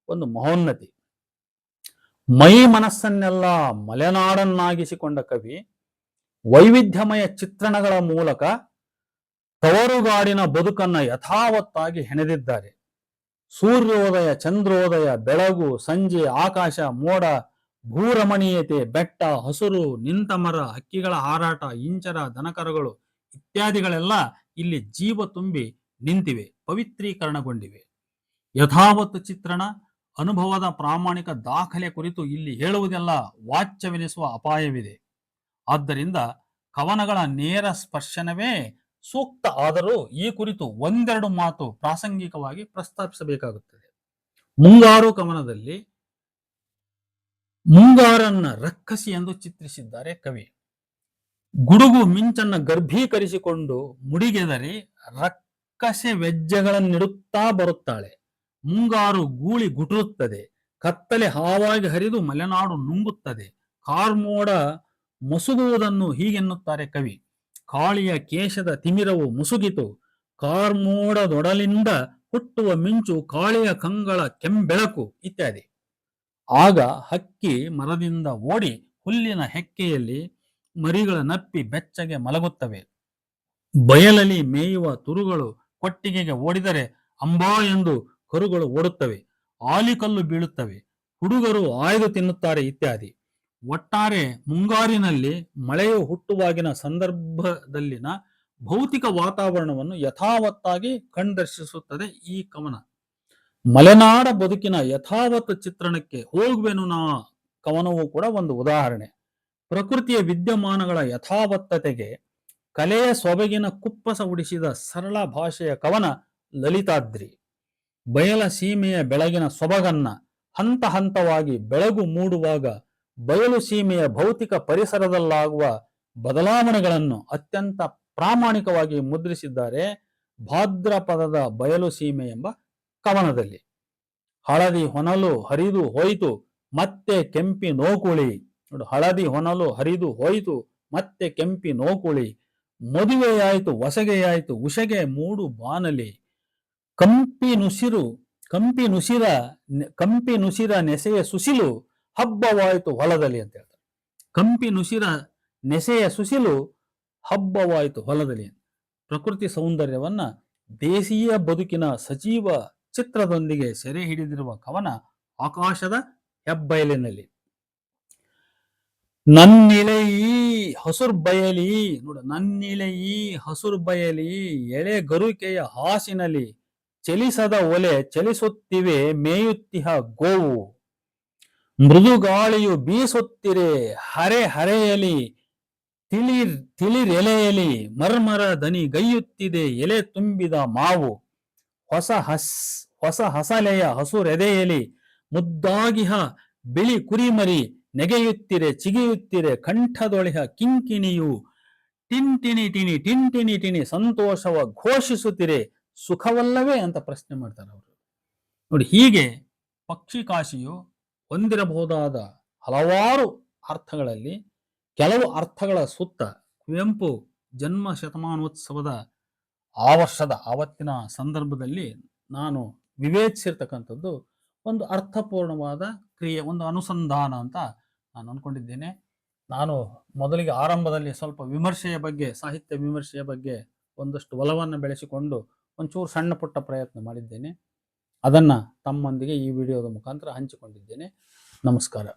ಒಂದು ಮಹೋನ್ನತಿ. ಮೈ ಮನಸ್ಸನ್ನೆಲ್ಲ ಮಲೆನಾಡನ್ನಾಗಿಸಿಕೊಂಡ ಕವಿ ವೈವಿಧ್ಯಮಯ ಚಿತ್ರಣಗಳ ಮೂಲಕ ತವರುಗಾಡಿನ ಬದುಕನ್ನ ಯಥಾವತ್ತಾಗಿ ಹೆಣೆದಿದ್ದಾರೆ. ಸೂರ್ಯೋದಯ, ಚಂದ್ರೋದಯ, ಬೆಳಗು, ಸಂಜೆ, ಆಕಾಶ, ಮೋಡ, ಭೂರಮಣೀಯತೆ, ಬೆಟ್ಟ, ಹಸುರು, ನಿಂತ ಮರ, ಹಕ್ಕಿಗಳ ಹಾರಾಟ, ಇಂಚರ, ದನಕರುಗಳು ಇತ್ಯಾದಿಗಳೆಲ್ಲ ಇಲ್ಲಿ ಜೀವ ತುಂಬಿ ನಿಂತಿವೆ, ಪವಿತ್ರೀಕರಣಗೊಂಡಿವೆ. ಯಥಾವತ್ತು ಚಿತ್ರಣ, ಅನುಭವದ ಪ್ರಾಮಾಣಿಕ ದಾಖಲೆ ಕುರಿತು ಇಲ್ಲಿ ಹೇಳುವುದೆಲ್ಲ ವಾಚ್ಯವೆನಿಸುವ ಅಪಾಯವಿದೆ. ಆದ್ದರಿಂದ ಕವನಗಳ ನೇರ ಸ್ಪರ್ಶನವೇ ಸೂಕ್ತ. ಆದರೂ ಈ ಕುರಿತು ಒಂದೆರಡು ಮಾತು ಪ್ರಾಸಂಗಿಕವಾಗಿ ಪ್ರಸ್ತಾಪಿಸಬೇಕಾಗುತ್ತದೆ. ಮುಂಗಾರು ಕವನದಲ್ಲಿ ಮುಂಗಾರನ್ನ ರಕ್ಕಸಿ ಎಂದು ಚಿತ್ರಿಸಿದ್ದಾರೆ ಕವಿ. ಗುಡುಗು ಮಿಂಚನ್ನ ಗರ್ಭೀಕರಿಸಿಕೊಂಡು ಮುಡಿಗೆದರಿ ರಕ್ಕಸೆ ವ್ಯಜ್ಯಗಳನ್ನಿಡುತ್ತಾ ಬರುತ್ತಾಳೆ. ಮುಂಗಾರು ಗೂಳಿ ಗುಟುರುತ್ತದೆ, ಕತ್ತಲೆ ಹಾವಾಗಿ ಹರಿದು ಮಲೆನಾಡು ನುಂಗುತ್ತದೆ. ಕಾರ್ಮೋಡ ಮಸುಗುವುದನ್ನು ಹೀಗೆನ್ನುತ್ತಾರೆ ಕವಿ. ಕಾಳಿಯ ಕೇಶದ ತಿಮಿರವು ಮುಸುಗಿತು, ಕಾರ್ಮೋಡದೊಡಲಿಂದ ಹುಟ್ಟುವ ಮಿಂಚು ಕಾಳಿಯ ಕಂಗಳ ಕೆಂಬೆಳಕು ಇತ್ಯಾದಿ. ಆಗ ಹಕ್ಕಿ ಮರದಿಂದ ಓಡಿ ಹುಲ್ಲಿನ ಹೆಕ್ಕೆಯಲ್ಲಿ ಮರಿಗಳ ನಪ್ಪಿ ಬೆಚ್ಚಗೆ ಮಲಗುತ್ತವೆ. ಬಯಲಲ್ಲಿ ಮೇಯುವ ತುರುಗಳು ಕೊಟ್ಟಿಗೆಗೆ ಓಡಿದರೆ ಅಂಬಾ ಎಂದು ಕರುಗಳು ಓಡುತ್ತವೆ. ಆಲಿಕಲ್ಲು ಬೀಳುತ್ತವೆ, ಹುಡುಗರು ಆಯ್ದು ತಿನ್ನುತ್ತಾರೆ ಇತ್ಯಾದಿ. ಒಟ್ಟಾರೆ ಮುಂಗಾರಿನಲ್ಲಿ ಮಳೆಯು ಹುಟ್ಟುವಾಗಿನ ಸಂದರ್ಭದಲ್ಲಿನ ಭೌತಿಕ ವಾತಾವರಣವನ್ನು ಯಥಾವತ್ತಾಗಿ ಕಣ್ದರ್ಶಿಸುತ್ತದೆ ಈ ಕವನ. ಮಲೆನಾಡ ಬದುಕಿನ ಯಥಾವತ್ ಚಿತ್ರಣಕ್ಕೆ ಹೋಗುವೆನು ನಾ ಕವನವೂ ಕೂಡ ಒಂದು ಉದಾಹರಣೆ. ಪ್ರಕೃತಿಯ ವಿದ್ಯಮಾನಗಳ ಯಥಾವತ್ತತೆಗೆ ಕಲೆಯ ಸೊಬಗಿನ ಕುಪ್ಪಸ ಉಡಿಸಿದ ಸರಳ ಭಾಷೆಯ ಕವನ ಲಲಿತಾದ್ರಿ. ಬಯಲ ಸೀಮೆಯ ಬೆಳಗಿನ ಸೊಬಗನ್ನ ಹಂತ ಹಂತವಾಗಿ ಬೆಳಗು ಮೂಡುವಾಗ ಬಯಲು ಸೀಮೆಯ ಭೌತಿಕ ಪರಿಸರದಲ್ಲಾಗುವ ಬದಲಾವಣೆಗಳನ್ನು ಅತ್ಯಂತ ಪ್ರಾಮಾಣಿಕವಾಗಿ ಮುದ್ರಿಸಿದ್ದಾರೆ ಭಾದ್ರಪದದ ಬಯಲು ಸೀಮೆ ಎಂಬ ಕವನದಲ್ಲಿ. ಹಳದಿ ಹೊನಲು ಹರಿದು ಹೋಯಿತು ಮತ್ತೆ ಕೆಂಪಿ ನೋಕುಳಿ. ನೋಡು, ಹಳದಿ ಹೊನಲು ಹರಿದು ಹೋಯಿತು ಮತ್ತೆ ಕೆಂಪಿ ನೋಕುಳಿ. ಮದುವೆಯಾಯಿತು ಹೊಸಗೆಯಾಯಿತು ಉಷಗೆ ಮೂಡು ಬಾನಲಿ. ಕಂಪಿ ನುಸಿರ ನೆಸೆಯ ಸುಸಿಲು ಹಬ್ಬವಾಯಿತು ಹೊಲದಲ್ಲಿ ಅಂತ ಹೇಳ್ತಾರೆ. ಕಂಪಿ ನುಸಿರ ನೆಸೆಯ ಸುಸಿಲು ಹಬ್ಬವಾಯಿತು ಹೊಲದಲ್ಲಿ. ಪ್ರಕೃತಿ ಸೌಂದರ್ಯವನ್ನ ದೇಶೀಯ ಬದುಕಿನ ಸಜೀವ ಚಿತ್ರದೊಂದಿಗೆ ಸೆರೆ ಹಿಡಿದಿರುವ ಕವನ ಆಕಾಶದ ಹೆಬ್ಬಯಲಿನಲ್ಲಿ. ನನ್ನಿಳೆಯೀ ಹಸುರ್ಬಯಲಿ, ನೋಡು, ನನ್ನಿಳೆಯೀ ಹಸುರ್ಬಯಲಿ ಎಳೆ ಗರುಕೆಯ ಹಾಸಿನಲ್ಲಿ ಚಲಿಸದ ಒಲೆ ಚಲಿಸುತ್ತಿವೆ ಮೇಯುತ್ತಿಹ ಗೋವು. ಮೃದುಗಾಳಿಯು ಬೀಸುತ್ತಿರೆ ಹರೆ ಹರೆಯಲಿ ತಿಳಿರೆಲೆಯಲಿ ಮರ್ಮರ ದನಿ ಗೈಯುತ್ತಿದೆ ಎಲೆ ತುಂಬಿದ ಮಾವು. ಹೊಸ ಹಸಲೆಯ ಹಸುರೆದೆಯಲಿ ಮುದ್ದಾಗಿಹ ಬಿಳಿ ಕುರಿಮರಿ ನೆಗೆಯುತ್ತಿರೆ ಚಿಗಿಯುತ್ತಿರೆ ಕಂಠದೊಳೆಹ ಕಿಂಕಿಣಿಯು ಟಿಂಟಿಣಿ ಟಿಣಿ ಟಿಂಟಿಣಿ ಟಿಣಿ ಸಂತೋಷವ ಘೋಷಿಸುತ್ತಿರೆ ಸುಖವಲ್ಲವೇ ಅಂತ ಪ್ರಶ್ನೆ ಮಾಡ್ತಾರೆ ಅವರು. ನೋಡಿ, ಹೀಗೆ ಪಕ್ಷಿಕಾಶಿಯು ಹೊಂದಿರಬಹುದಾದ ಹಲವಾರು ಅರ್ಥಗಳಲ್ಲಿ ಕೆಲವು ಅರ್ಥಗಳ ಸುತ್ತ ಕುವೆಂಪು ಜನ್ಮ ಶತಮಾನೋತ್ಸವದ ಆವತ್ತಿನ ಸಂದರ್ಭದಲ್ಲಿ ನಾನು ವಿವೇಚಿಸಿರ್ತಕ್ಕಂಥದ್ದು ಒಂದು ಅರ್ಥಪೂರ್ಣವಾದ ಕ್ರಿಯೆ, ಒಂದು ಅನುಸಂಧಾನ ಅಂತ ನಾನು ಅನ್ಕೊಂಡಿದ್ದೇನೆ. ನಾನು ಮೊದಲಿಗೆ ಆರಂಭದಲ್ಲಿ ಸ್ವಲ್ಪ ವಿಮರ್ಶೆಯ ಬಗ್ಗೆ, ಸಾಹಿತ್ಯ ವಿಮರ್ಶೆಯ ಬಗ್ಗೆ ಒಂದಷ್ಟು ಒಲವನ್ನು ಬೆಳೆಸಿಕೊಂಡು ಒಂಚೂರು ಸಣ್ಣ ಪುಟ್ಟ ಪ್ರಯತ್ನ ಮಾಡಿದ್ದೇನೆ. ಅದನ್ನು ತಮ್ಮೊಂದಿಗೆ ಈ ವಿಡಿಯೋದ ಮುಖಾಂತರ ಹಂಚಿಕೊಂಡಿದ್ದೇನೆ. ನಮಸ್ಕಾರ.